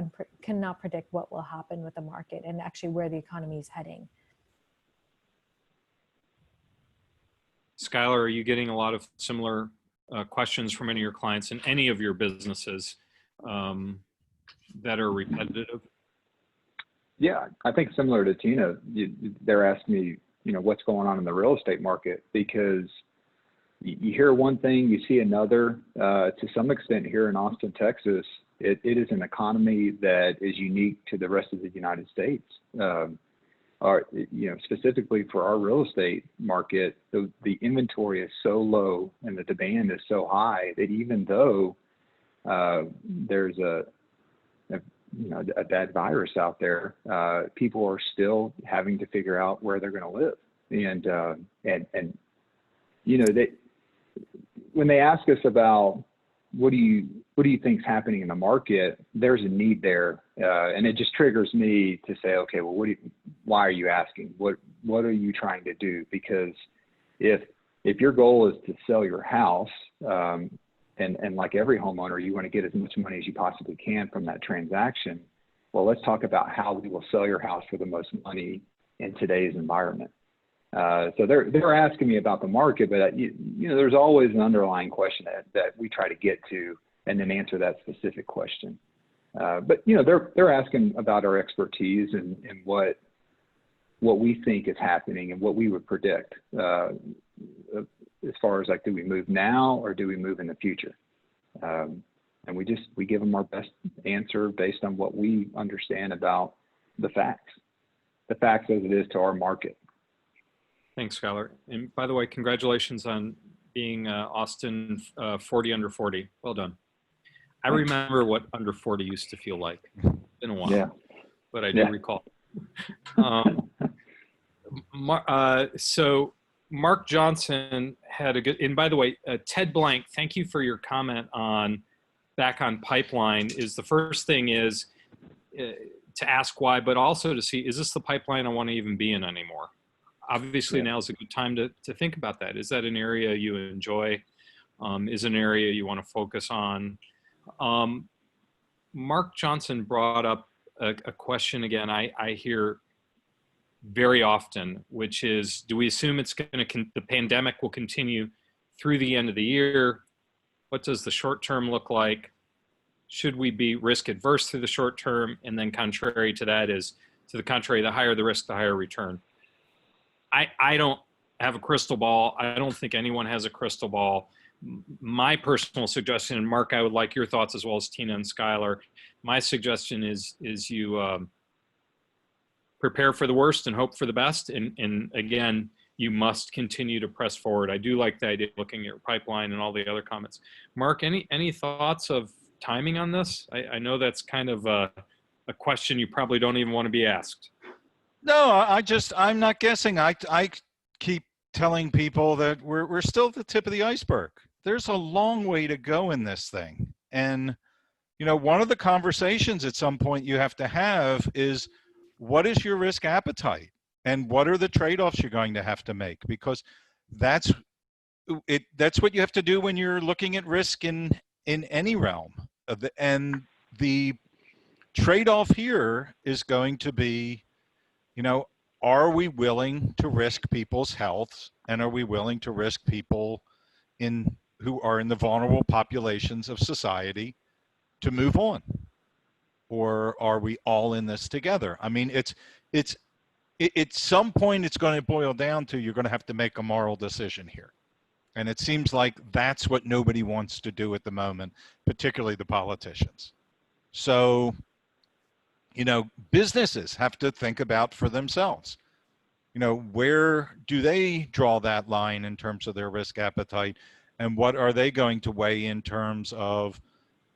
Speaker 4: predict what will happen with the market and actually where the economy is heading.
Speaker 1: Skylar, are you getting a lot of similar questions from any of your clients in any of your businesses that are repetitive?
Speaker 3: Yeah, I think similar to Tina, they're asking me, what's going on in the real estate market, because you hear one thing, you see another. To some extent here in Austin, Texas, it is an economy that is unique to the rest of the United States. Specifically for our real estate market, the inventory is so low and the demand is so high that even though there's a bad virus out there, people are still having to figure out where they're going to live. And when they ask us about what do you think is happening in the market, there's a need there, and it just triggers me to say, okay, well, why are you asking? What are you trying to do? Because if your goal is to sell your house, and like every homeowner, you want to get as much money as you possibly can from that transaction. Well, let's talk about how we will sell your house for the most money in today's environment. So they're asking me about the market, but there's always an underlying question that we try to get to and then answer that specific question. But they're asking about our expertise and what we think is happening and what we would predict as far as, like, do we move now or do we move in the future? And we give them our best answer based on what we understand about the facts as it is to our market.
Speaker 1: Thanks, Skylar. And by the way, congratulations on being Austin 40 under 40. Well done. I remember what under 40 used to feel like. It's been a while, yeah. But I do recall. So Mark Johnson had a good, and by the way, Ted Blank, thank you for your comment back on pipeline. Is the first thing is to ask why, but also to see, is this the pipeline I want to even be in anymore? Obviously, now is a good time to think about that. Is that an area you enjoy? Is an area you want to focus on? Mark Johnson brought up a question again I hear very often, which is, do we assume the pandemic will continue through the end of the year? What does the short term look like? Should we be risk adverse through the short term? And then contrary to that is, to the contrary, the higher the risk, the higher return. I don't have a crystal ball. I don't think anyone has a crystal ball. My personal suggestion, and Mark, I would like your thoughts as well as Tina and Skylar. My suggestion is you prepare for the worst and hope for the best. And again, you must continue to press forward. I do like the idea of looking at your pipeline and all the other comments. Mark, any thoughts of timing on this? I know that's kind of a question you probably don't even want to be asked.
Speaker 2: No, I'm not guessing. I keep telling people that we're still at the tip of the iceberg. There's a long way to go in this thing. And, one of the conversations at some point you have to have is, what is your risk appetite? And what are the trade-offs you're going to have to make? Because that's that's what you have to do when you're looking at risk in any realm. And the trade-off here is going to be, are we willing to risk people's health, and are we willing to risk people who are in the vulnerable populations of society to move on? Or are we all in this together? I mean, at some point it's going to boil down to, you're going to have to make a moral decision here. And it seems like that's what nobody wants to do at the moment, particularly the politicians. So, businesses have to think about for themselves. Where do they draw that line in terms of their risk appetite? And what are they going to weigh in terms of,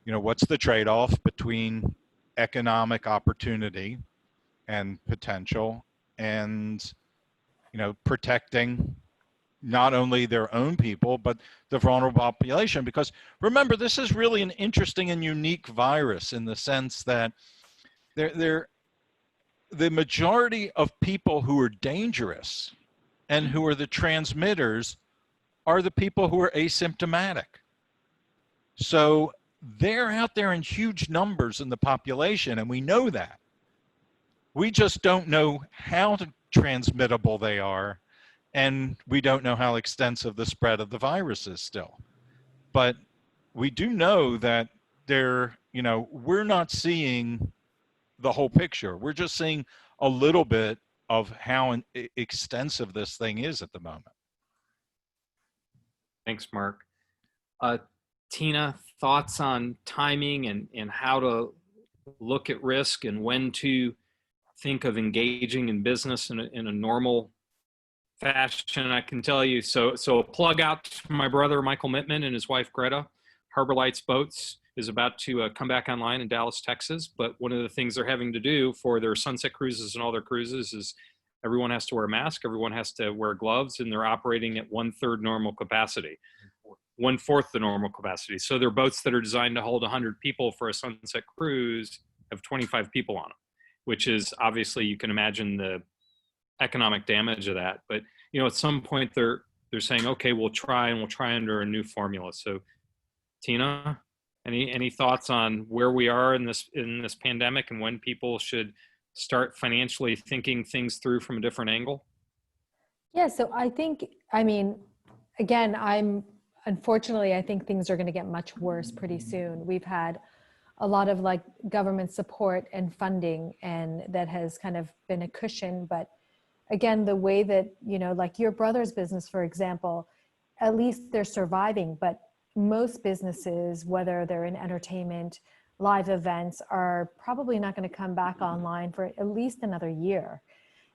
Speaker 2: what's the trade-off between economic opportunity and potential and, protecting not only their own people, but the vulnerable population? Because remember, this is really an interesting and unique virus in the sense that the majority of people who are dangerous and who are the transmitters are the people who are asymptomatic. So they're out there in huge numbers in the population, and we know that. We just don't know how transmittable they are, and we don't know how extensive the spread of the virus is still. But we do know that we're not seeing the whole picture. We're just seeing a little bit of how extensive this thing is at the moment.
Speaker 1: Thanks, Mark. Tina, thoughts on timing and how to look at risk and when to think of engaging in business in a normal fashion? I can tell you, so a plug out to my brother, Michael Mittman, and his wife, Greta. Harbor Lights Boats is about to come back online in Dallas, Texas. But one of the things they're having to do for their sunset cruises and all their cruises is everyone has to wear a mask, everyone has to wear gloves, and they're operating at 1/3 normal capacity, 1/4 the normal capacity. So they're boats that are designed to hold 100 people for a sunset cruise have 25 people on them, which is obviously, you can imagine the economic damage of that. But at some point they're saying, okay, we'll try under a new formula. So Tina, any thoughts on where we are in this pandemic and when people should start financially thinking things through from a different angle?
Speaker 4: Yeah, so again, unfortunately, I think things are going to get much worse pretty soon. We've had a lot of government support and funding, and that has kind of been a cushion. But again, the way that, your brother's business, for example, at least they're surviving, but most businesses, whether they're in entertainment, live events, are probably not going to come back online for at least another year.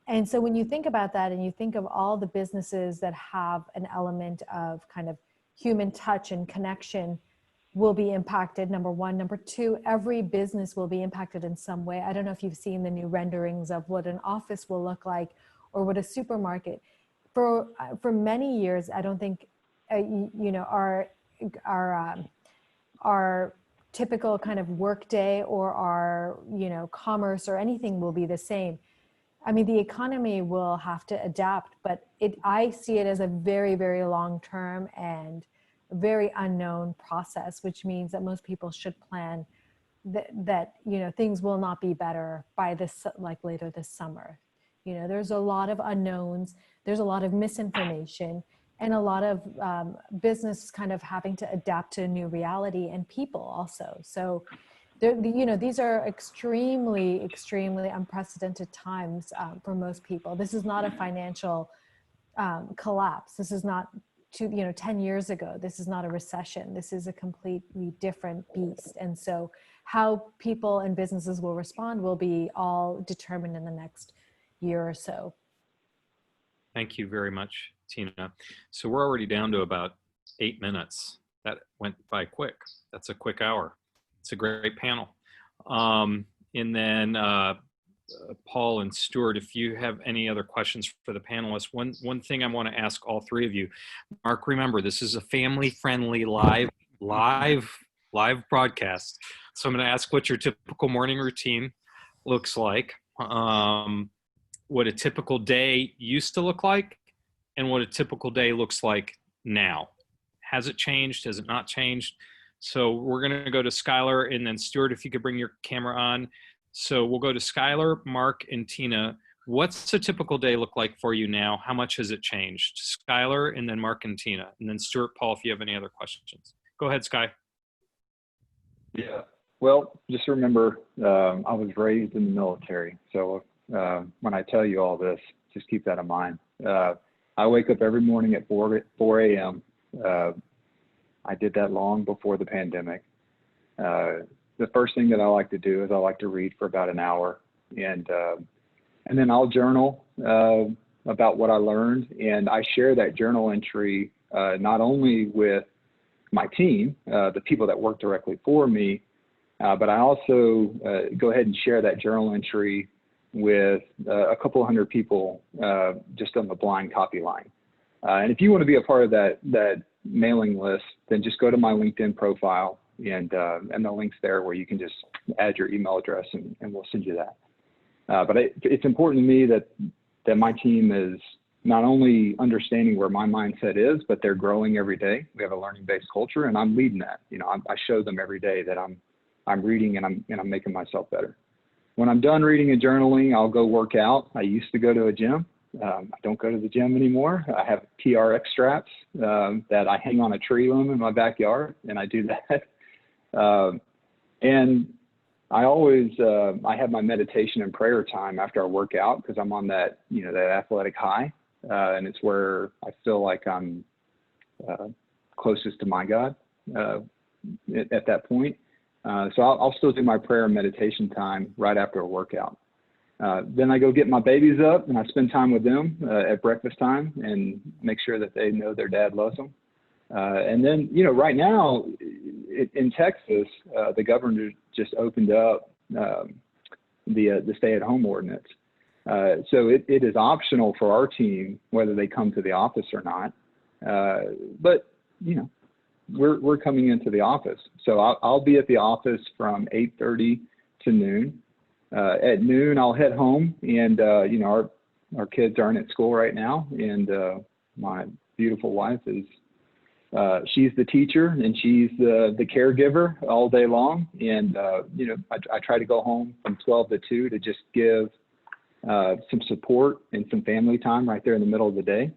Speaker 4: And so when you think about that and you think of all the businesses that have an element of kind of human touch and connection will be impacted, number one. Number two, every business will be impacted in some way. I don't know if you've seen the new renderings of what an office will look like or what a supermarket. For many years, I don't think, our typical kind of work day or our, commerce or anything will be the same. I mean, the economy will have to adapt, but I see it as a very, very long-term and very unknown process, which means that most people should plan that things will not be better by later this summer. There's a lot of unknowns, there's a lot of misinformation, and a lot of business kind of having to adapt to a new reality, and people also. So, these are extremely, extremely unprecedented times for most people. This is not a financial collapse. This is not 10 years ago. This is not a recession. This is a completely different beast. And so how people and businesses will respond will be all determined in the next year or so.
Speaker 1: Thank you very much, Tina. So we're already down to about 8 minutes. That went by quick. That's a quick hour. It's a great panel. And then Paul and Stuart, if you have any other questions for the panelists, one thing I want to ask all three of you. Mark, remember, this is a family-friendly live broadcast. So I'm going to ask what your typical morning routine looks like, what a typical day used to look like, and what a typical day looks like now? Has it changed? Has it not changed? So we're going to go to Skylar, and then Stuart, if you could bring your camera on. So we'll go to Skylar, Mark, and Tina. What's a typical day look like for you now? How much has it changed? Skylar, and then Mark and Tina, and then Stuart, Paul, if you have any other questions. Go ahead, Sky.
Speaker 3: Yeah. Well, just remember, I was raised in the military. So when I tell you all this, just keep that in mind. I wake up every morning at 4 a.m. I did that long before the pandemic. The first thing that I like to do is I like to read for about an hour, and then I'll journal about what I learned, and I share that journal entry not only with my team, the people that work directly for me, but I also go ahead and share that journal entry with a couple hundred people just on the blind copy line. And if you want to be a part of that mailing list, then just go to my LinkedIn profile, and the link's there where you can just add your email address, and we'll send you that. But it's important to me that my team is not only understanding where my mindset is, but they're growing every day. We have a learning-based culture, and I'm leading that. You know, I show them every day that I'm reading and I'm making myself better. When I'm done reading and journaling, I'll go work out. I used to go to a gym. I don't go to the gym anymore. I have TRX straps that I hang on a tree limb in my backyard, and I do that. And I always, I have my meditation and prayer time after I work out, because I'm on that, that athletic high. And it's where I feel like I'm closest to my God at that point. So I'll still do my prayer and meditation time right after a workout. Then I go get my babies up, and I spend time with them at breakfast time and make sure that they know their dad loves them. And then, right now in Texas, the governor just opened up the stay-at-home ordinance. So it is optional for our team whether they come to the office or not. But we're coming into the office, so I'll be at the office from 8:30 to noon. At noon, I'll head home, and our kids aren't at school right now, and my beautiful wife is. She's the teacher, and she's the caregiver all day long. And, I try to go home from 12 to 2 to just give some support and some family time right there in the middle of the day.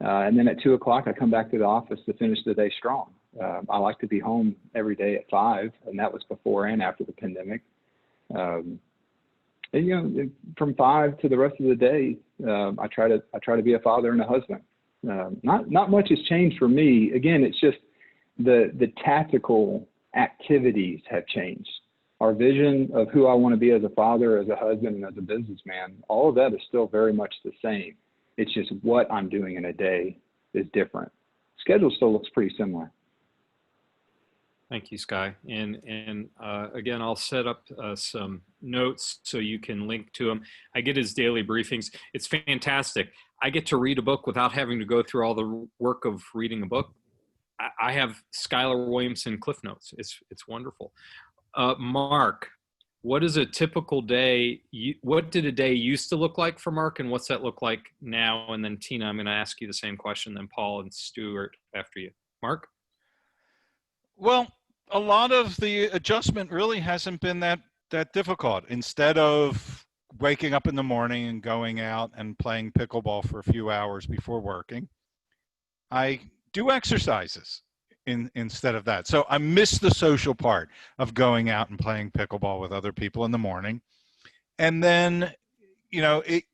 Speaker 3: And then at 2 o'clock, I come back to the office to finish the day strong. I like to be home every day at 5, and that was before and after the pandemic. And, from 5 to the rest of the day, I try to be a father and a husband. Not much has changed for me. Again, it's just the tactical activities have changed. Our vision of who I want to be as a father, as a husband, and as a businessman, all of that is still very much the same. It's just what I'm doing in a day is different. Schedule still looks pretty similar.
Speaker 1: Thank you, Sky. And again, I'll set up some notes so you can link to them. I get his daily briefings. It's fantastic. I get to read a book without having to go through all the work of reading a book. I have Skylar Williamson Cliff Notes. It's wonderful. Mark, what is a typical day? What did a day used to look like for Mark, and what's that look like now? And then Tina, I'm going to ask you the same question, then Paul and Stuart after you. Mark?
Speaker 2: Well, a lot of the adjustment really hasn't been that difficult. Instead of waking up in the morning and going out and playing pickleball for a few hours before working, I do exercises instead of that. So I miss the social part of going out and playing pickleball with other people in the morning. And then,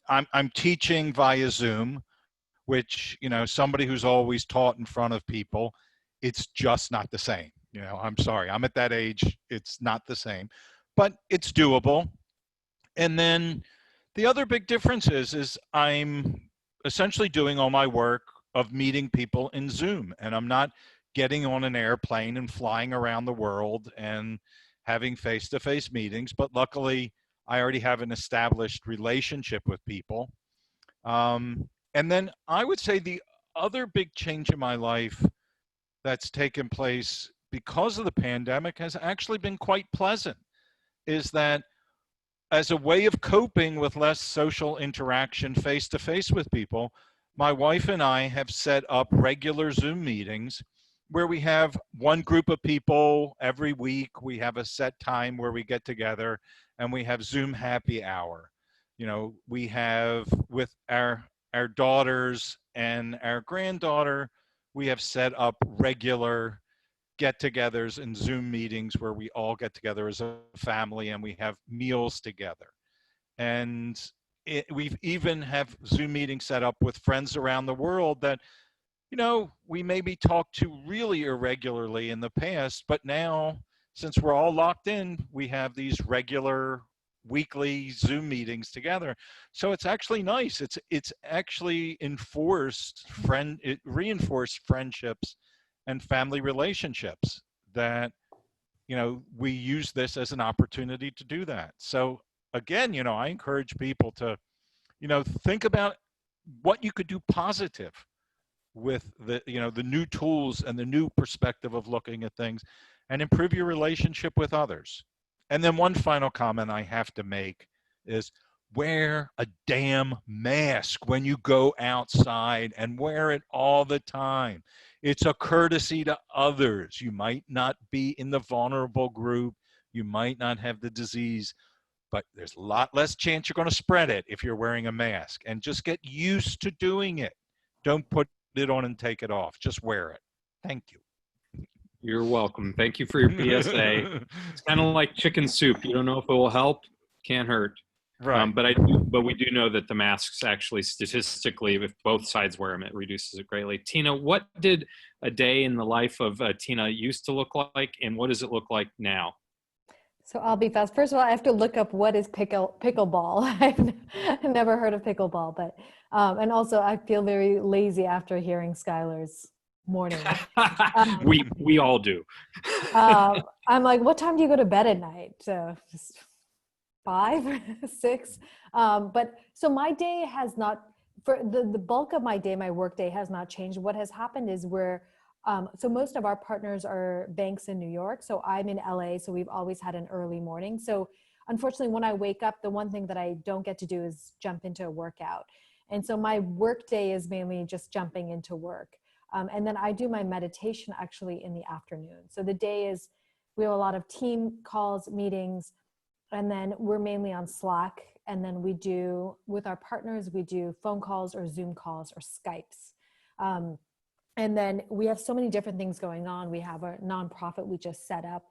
Speaker 2: I'm teaching via Zoom, which, somebody who's always taught in front of people, it's just not the same. I'm sorry, I'm at that age. It's not the same, but it's doable. And then the other big difference is I'm essentially doing all my work of meeting people in Zoom, and I'm not getting on an airplane and flying around the world and having face-to-face meetings. But luckily, I already have an established relationship with people. And then I would say the other big change in my life that's taken place because of the pandemic has actually been quite pleasant, is that as a way of coping with less social interaction face-to-face with people, my wife and I have set up regular Zoom meetings where we have one group of people every week. We have a set time where we get together and we have Zoom happy hour. You know, we have with our daughters and our granddaughter, we have set up regular get-togethers and Zoom meetings where we all get together as a family and we have meals together. And we've even have Zoom meetings set up with friends around the world that, you know, we maybe talked to really irregularly in the past, but now, since we're all locked in, we have these regular weekly Zoom meetings together. So it's actually nice. It's actually it reinforced friendships and family relationships that, you know, we use this as an opportunity to do that. So again, you know, I encourage people to, you know, think about what you could do positive with the, you know, the new tools and the new perspective of looking at things and improve your relationship with others. And then one final comment I have to make is wear a damn mask when you go outside, and wear it all the time. It's a courtesy to others. You might not be in the vulnerable group. You might not have the disease, but there's a lot less chance you're going to spread it if you're wearing a mask. And just get used to doing it. Don't put it on and take it off. Just wear it. Thank you.
Speaker 1: You're welcome. Thank you for your PSA. It's kind of like chicken soup. You don't know if it will help, can't hurt.
Speaker 2: Right.
Speaker 1: But we do know that the masks actually, statistically, if both sides wear them, it reduces it greatly. Tina, what did a day in the life of Tina used to look like, and what does it look like now?
Speaker 4: So I'll be fast. First of all, I have to look up what is pickleball. I've never heard of pickleball, but and also I feel very lazy after hearing Skylar's morning.
Speaker 1: We all do.
Speaker 4: I'm like, what time do you go to bed at night? Just 5, 6. But so my day has not, for the bulk of my day, my work day has not changed. What has happened is so most of our partners are banks in New York. So I'm in LA. So we've always had an early morning. So unfortunately, when I wake up, the one thing that I don't get to do is jump into a workout. And so my work day is mainly just jumping into work. And then I do my meditation actually in the afternoon. So the day is, we have a lot of team calls, meetings, and then we're mainly on Slack. And then we do, with our partners, we do phone calls or Zoom calls or Skypes. And then we have so many different things going on. We have a nonprofit we just set up.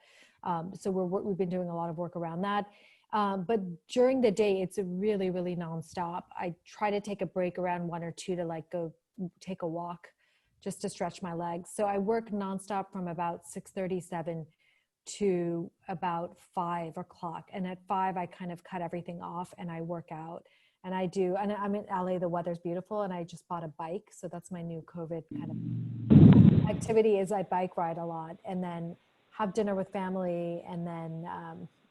Speaker 4: So we've been doing a lot of work around that. But during the day, it's really, really nonstop. I try to take a break around 1 or 2 to like go take a walk just to stretch my legs. So I work nonstop from about 6:37 to about 5 o'clock. And at 5, I kind of cut everything off and I work out. And I'm in LA, the weather's beautiful, and I just bought a bike. So that's my new COVID kind of activity, is I bike ride a lot and then have dinner with family and then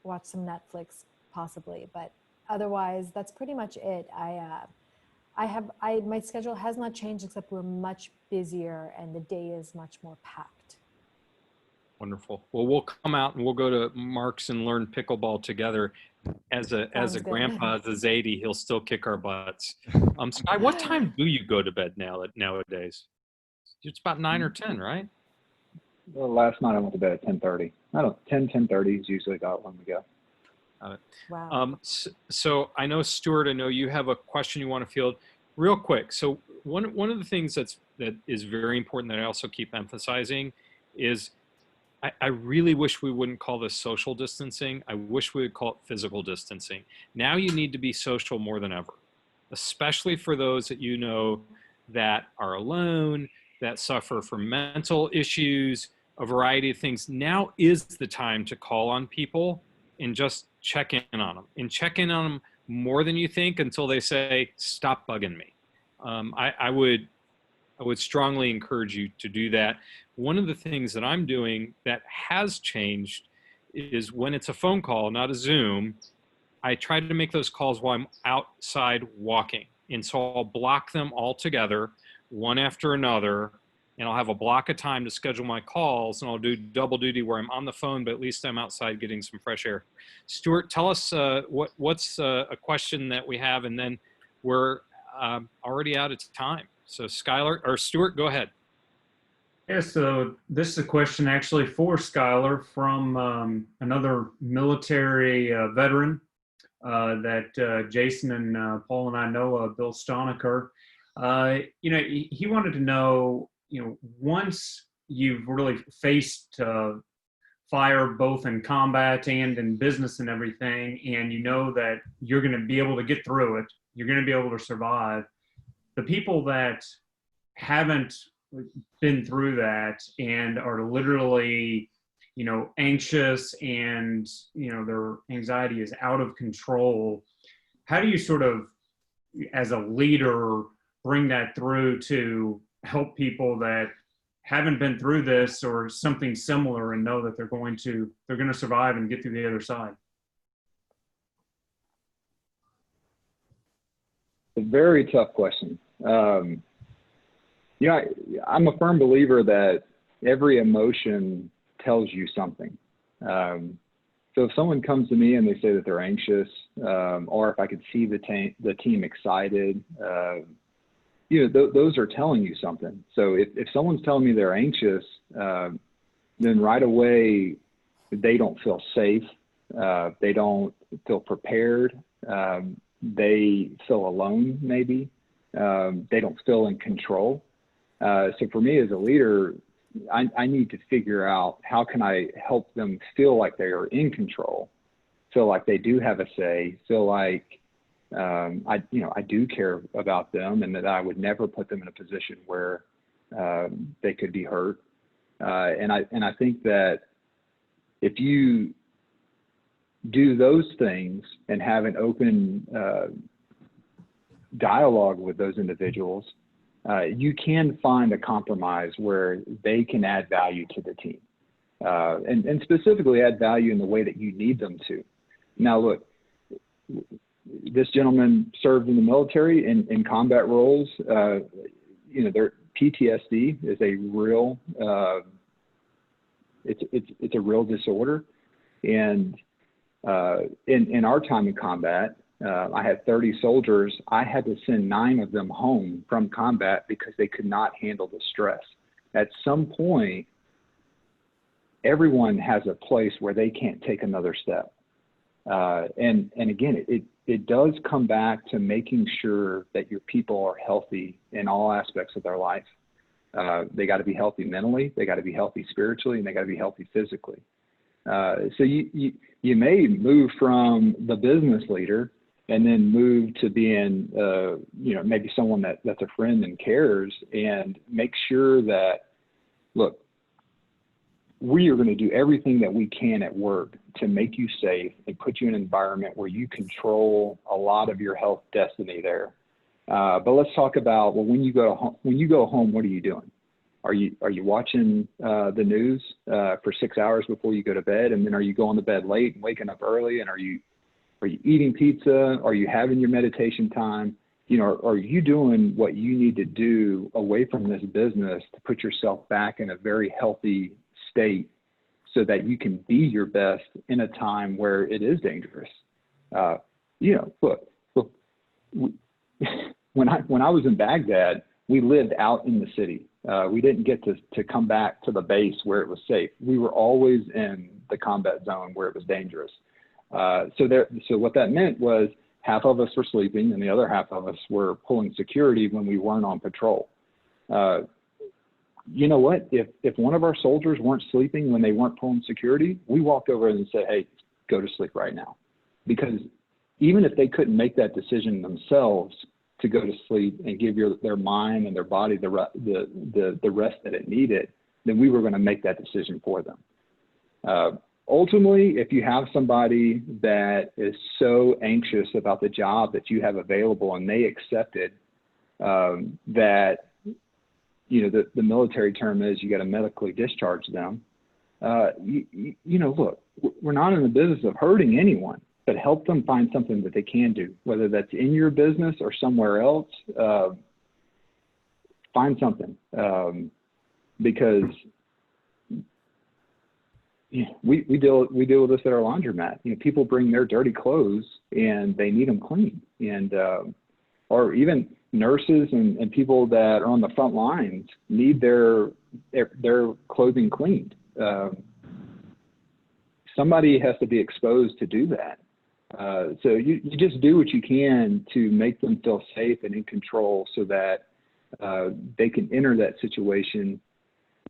Speaker 4: watch some Netflix possibly. But otherwise, that's pretty much it. My schedule has not changed, except we're much busier and the day is much more packed.
Speaker 1: Wonderful. Well, we'll come out and we'll go to Mark's and learn pickleball together. As a grandpa, as a Zadie, he'll still kick our butts. Sky, what time do you go to bed nowadays? It's about 9 or 10, right?
Speaker 3: Well, last night I went to bed at 10:30. 10:30 is usually about when we go.
Speaker 4: Wow.
Speaker 1: So I know, Stuart, I know you have a question you want to field real quick. So one of the things that is very important that I also keep emphasizing is I really wish we wouldn't call this social distancing. I wish we would call it physical distancing. Now you need to be social more than ever, especially for those that you know that are alone, that suffer from mental issues, a variety of things. Now is the time to call on people and just check in on them, and check in on them more than you think until they say, stop bugging me. I would strongly encourage you to do that. One of the things that I'm doing that has changed is when it's a phone call, not a Zoom, I try to make those calls while I'm outside walking. And so I'll block them all together, one after another, and I'll have a block of time to schedule my calls, and I'll do double duty where I'm on the phone, but at least I'm outside getting some fresh air. Stuart, tell us what's a question that we have, and then we're already out of time. So Skylar or Stuart, go ahead.
Speaker 5: Yeah, so this is a question actually for Skylar from another military veteran that Jason and Paul and I know, Bill Stonecker. He wanted to know, once you've really faced fire both in combat and in business and everything, and you know that you're going to be able to get through it, you're going to be able to survive. The people that haven't been through that and are literally, anxious and, their anxiety is out of control. How do you sort of, as a leader, bring that through to help people that haven't been through this or something similar and know that they're going to survive and get through the other side?
Speaker 3: A very tough question. I'm a firm believer that every emotion tells you something. So if someone comes to me and they say that they're anxious, or if I could see the team excited, those are telling you something. So if someone's telling me they're anxious, then right away they don't feel safe. They don't feel prepared. They feel alone, maybe. They don't feel in control. So for me as a leader, I need to figure out how can I help them feel like they are in control, feel like they do have a say, feel like I do care about them, and that I would never put them in a position where they could be hurt. And I think that if you do those things and have an open dialogue with those individuals, you can find a compromise where they can add value to the team, and specifically add value in the way that you need them to. Now, look, this gentleman served in the military in combat roles. Their PTSD is a real, it's a real disorder, and in our time in combat, I had 30 soldiers. I had to send 9 of them home from combat because they could not handle the stress. At some point, everyone has a place where they can't take another step. And again, it does come back to making sure that your people are healthy in all aspects of their life. They got to be healthy mentally, they got to be healthy spiritually, and they got to be healthy physically. So you may move from the business leader and then move to being, maybe someone that's a friend and cares, and make sure that, look, we are going to do everything that we can at work to make you safe and put you in an environment where you control a lot of your health destiny there. But let's talk about, well, when you go home, what are you doing? Are you watching the news for 6 hours before you go to bed? And then are you going to bed late and waking up early? And are you eating pizza? Are you having your meditation time? Are you doing what you need to do away from this business to put yourself back in a very healthy state so that you can be your best in a time where it is dangerous? Look, when I was in Baghdad, we lived out in the city. We didn't get to come back to the base where it was safe. We were always in the combat zone where it was dangerous. So what that meant was half of us were sleeping and the other half of us were pulling security when we weren't on patrol. You know what? If one of our soldiers weren't sleeping when they weren't pulling security, we walked over and said, hey, go to sleep right now. Because even if they couldn't make that decision themselves to go to sleep and give their mind and their body the rest that it needed, then we were going to make that decision for them. Ultimately, if you have somebody that is so anxious about the job that you have available and they accepted that, the military term is you got to medically discharge them. Look, we're not in the business of hurting anyone, but help them find something that they can do, whether that's in your business or somewhere else. Find something, because we deal with this at our laundromat. People bring their dirty clothes and they need them clean, and or even nurses and people that are on the front lines need their clothing cleaned. Somebody has to be exposed to do that. So you just do what you can to make them feel safe and in control so that they can enter that situation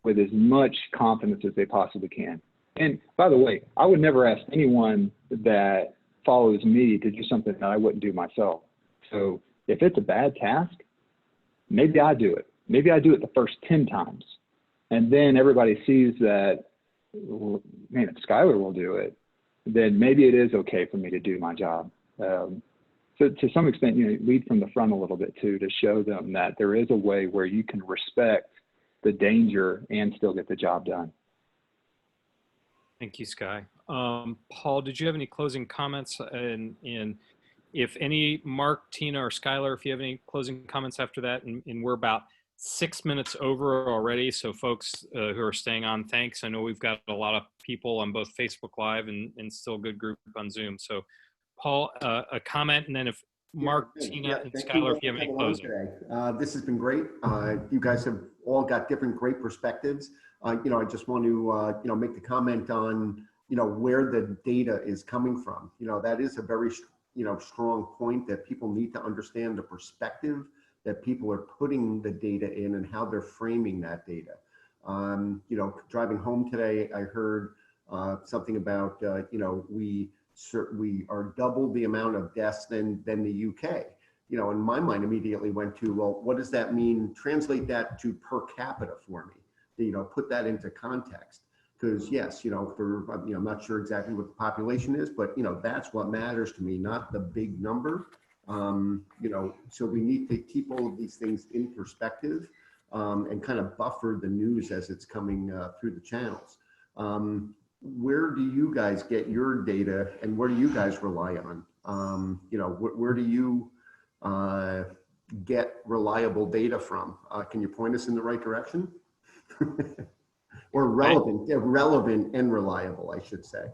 Speaker 3: with as much confidence as they possibly can. And by the way, I would never ask anyone that follows me to do something that I wouldn't do myself. So if it's a bad task, maybe I do it. Maybe I do it the first 10 times. And then everybody sees that, well, man, if Skylar will do it, then maybe it is okay for me to do my job. So to some extent, lead from the front a little bit too, to show them that there is a way where you can respect the danger and still get the job done.
Speaker 1: Thank you, Sky. Paul, did you have any closing comments? And if any, Mark, Tina, or Skylar, if you have any closing comments after that, and we're about 6 minutes over already. So folks who are staying on, thanks. I know we've got a lot of people on both Facebook Live and still a good group on Zoom. So Paul, a comment, and then if Mark, Tina, and Skylar, if you have any closing.
Speaker 6: This has been great. You guys have all got different great perspectives. I just want to, make the comment on, where the data is coming from. That is a very, strong point, that people need to understand the perspective that people are putting the data in and how they're framing that data. Driving home today, I heard something about, we are double the amount of deaths than the UK. And my mind immediately went to, well, what does that mean? Translate that to per capita for me. Put that into context. Because yes, I'm not sure exactly what the population is, but that's what matters to me, not the big number. So we need to keep all of these things in perspective and kind of buffer the news as it's coming through the channels. Where do you guys get your data, and where do you guys rely on? Where do you get reliable data from? Can you point us in the right direction? Or relevant and reliable, I should say.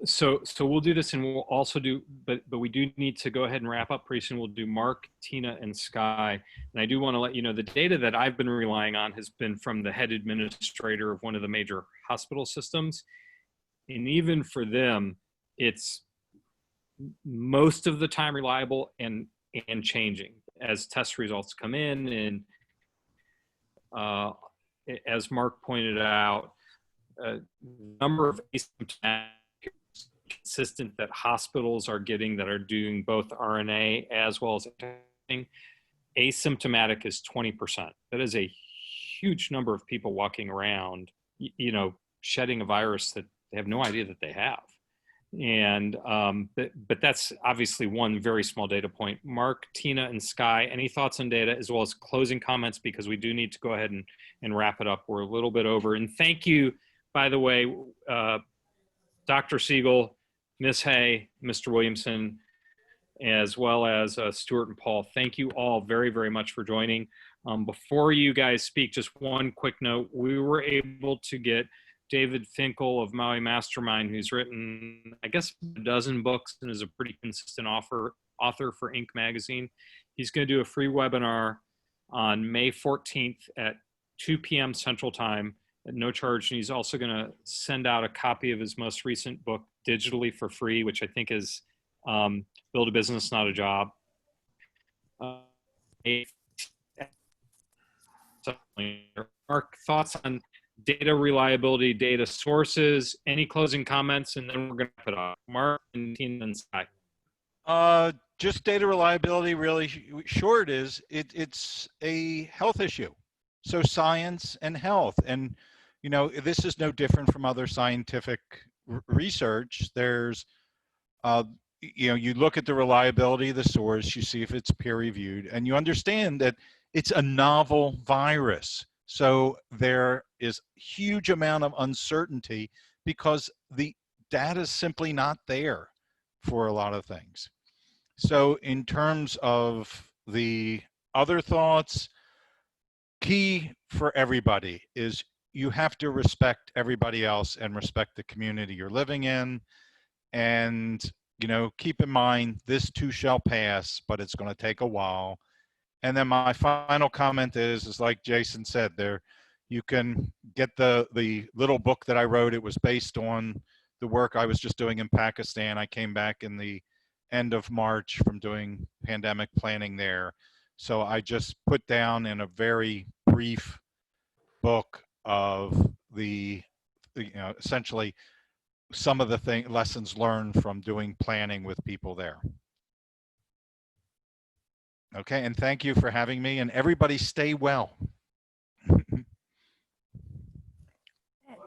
Speaker 1: So we'll do this, and we'll also do, but we do need to go ahead and wrap up pretty soon. We'll do Mark, Tina, and Sky. And I do want to let you know the data that I've been relying on has been from the head administrator of one of the major hospital systems. And even for them, it's most of the time reliable and changing as test results come in. And as Mark pointed out, number of asymptomatic consistent that hospitals are getting that are doing both RNA as well as asymptomatic is 20%. That is a huge number of people walking around, shedding a virus that they have no idea that they have. And but that's obviously one very small data point. Mark, Tina, and Sky, any thoughts on data as well as closing comments, because we do need to go ahead and wrap it up. We're a little bit over. And thank you, by the way, Dr. Siegel, Ms. Hay, Mr. Williamson, as well as Stuart and Paul. Thank you all very, very much for joining. Before you guys speak, just one quick note. We were able to get David Finkel of Maui Mastermind, who's written, I guess, a dozen books and is a pretty consistent author for Inc. magazine. He's going to do a free webinar on May 14th at 2 p.m. Central Time at no charge. And he's also going to send out a copy of his most recent book digitally for free, which I think is Build a Business, Not a Job. Mark, thoughts on data reliability, data sources, any closing comments, and then we're going to wrap it up. Mark and Tina and Sky.
Speaker 2: Just data reliability, really short, it's a health issue. So science and health, and this is no different from other scientific research. There's, you look at the reliability of the source, you see if it's peer reviewed, and you understand that it's a novel virus. So there is huge amount of uncertainty because the data is simply not there for a lot of things. So in terms of the other thoughts, key for everybody is you have to respect everybody else and respect the community you're living in. And, keep in mind, this too shall pass, but it's going to take a while. And then my final comment is like Jason said, there you can get the little book that I wrote. It was based on the work I was just doing in Pakistan. I came back in the end of March from doing pandemic planning there. So I just put down in a very brief book of essentially some of the lessons learned from doing planning with people there. Okay, and thank you for having me, and everybody stay well.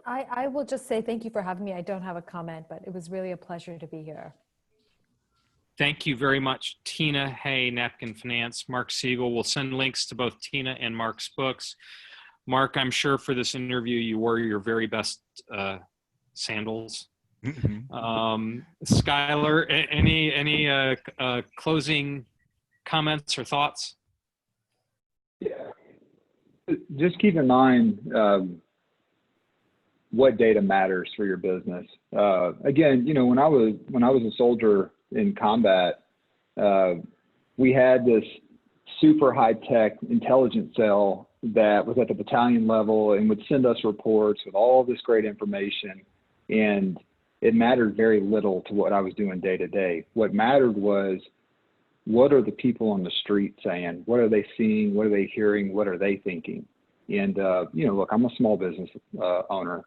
Speaker 4: I will just say thank you for having me. I don't have a comment, but it was really a pleasure to be here.
Speaker 1: Thank you very much, Tina Hay, Napkin Finance, Mark Siegel. We'll send links to both Tina and Mark's books. Mark, I'm sure for this interview, you wore your very best sandals. Skylar, any closing comments or thoughts?
Speaker 3: Yeah. Just keep in mind what data matters for your business. Again, when I was a soldier in combat, we had this super high-tech intelligence cell that was at the battalion level and would send us reports with all this great information, and it mattered very little to what I was doing day to day. What mattered was, what are the people on the street saying? What are they seeing? What are they hearing? What are they thinking? And, look, I'm a small business owner.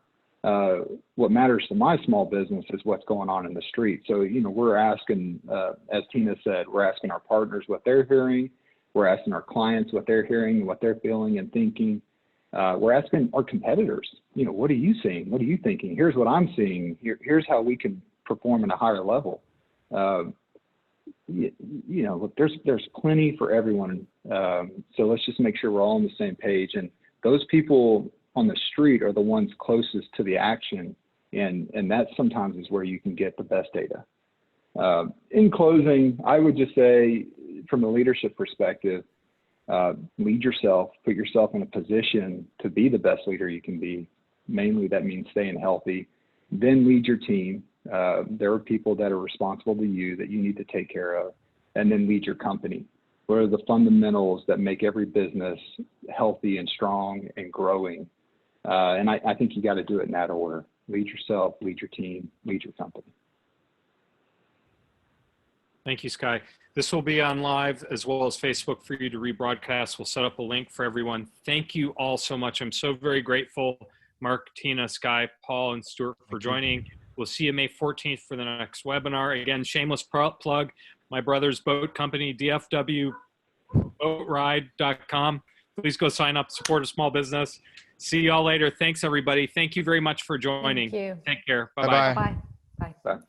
Speaker 3: What matters to my small business is what's going on in the street. So, we're asking, as Tina said, we're asking our partners what they're hearing. We're asking our clients what they're hearing, what they're feeling and thinking. We're asking our competitors, what are you seeing? What are you thinking? Here's what I'm seeing. Here's how we can perform at a higher level. Look, there's plenty for everyone. So let's just make sure we're all on the same page. And those people on the street are the ones closest to the action. And that sometimes is where you can get the best data. In closing, I would just say, from a leadership perspective, lead yourself, put yourself in a position to be the best leader you can be. Mainly that means staying healthy. Then lead your team. There are people that are responsible to you that you need to take care of, and then lead your company. What are the fundamentals that make every business healthy and strong and growing? And I think you got to do it in that order. Lead yourself, lead your team, lead your company.
Speaker 1: Thank you, Sky. This will be on live as well as Facebook for you to rebroadcast. We'll set up a link for everyone. Thank you all so much. I'm so very grateful, Mark, Tina, Sky, Paul, and Stuart for joining. We'll see you May 14th for the next webinar. Again, shameless plug, my brother's boat company, dfwboatride.com. Please go sign up, support a small business. See you all later. Thanks, everybody. Thank you very much for joining.
Speaker 4: Thank you.
Speaker 1: Take care. Bye-bye.
Speaker 2: Bye-bye.
Speaker 4: Bye.
Speaker 3: Bye.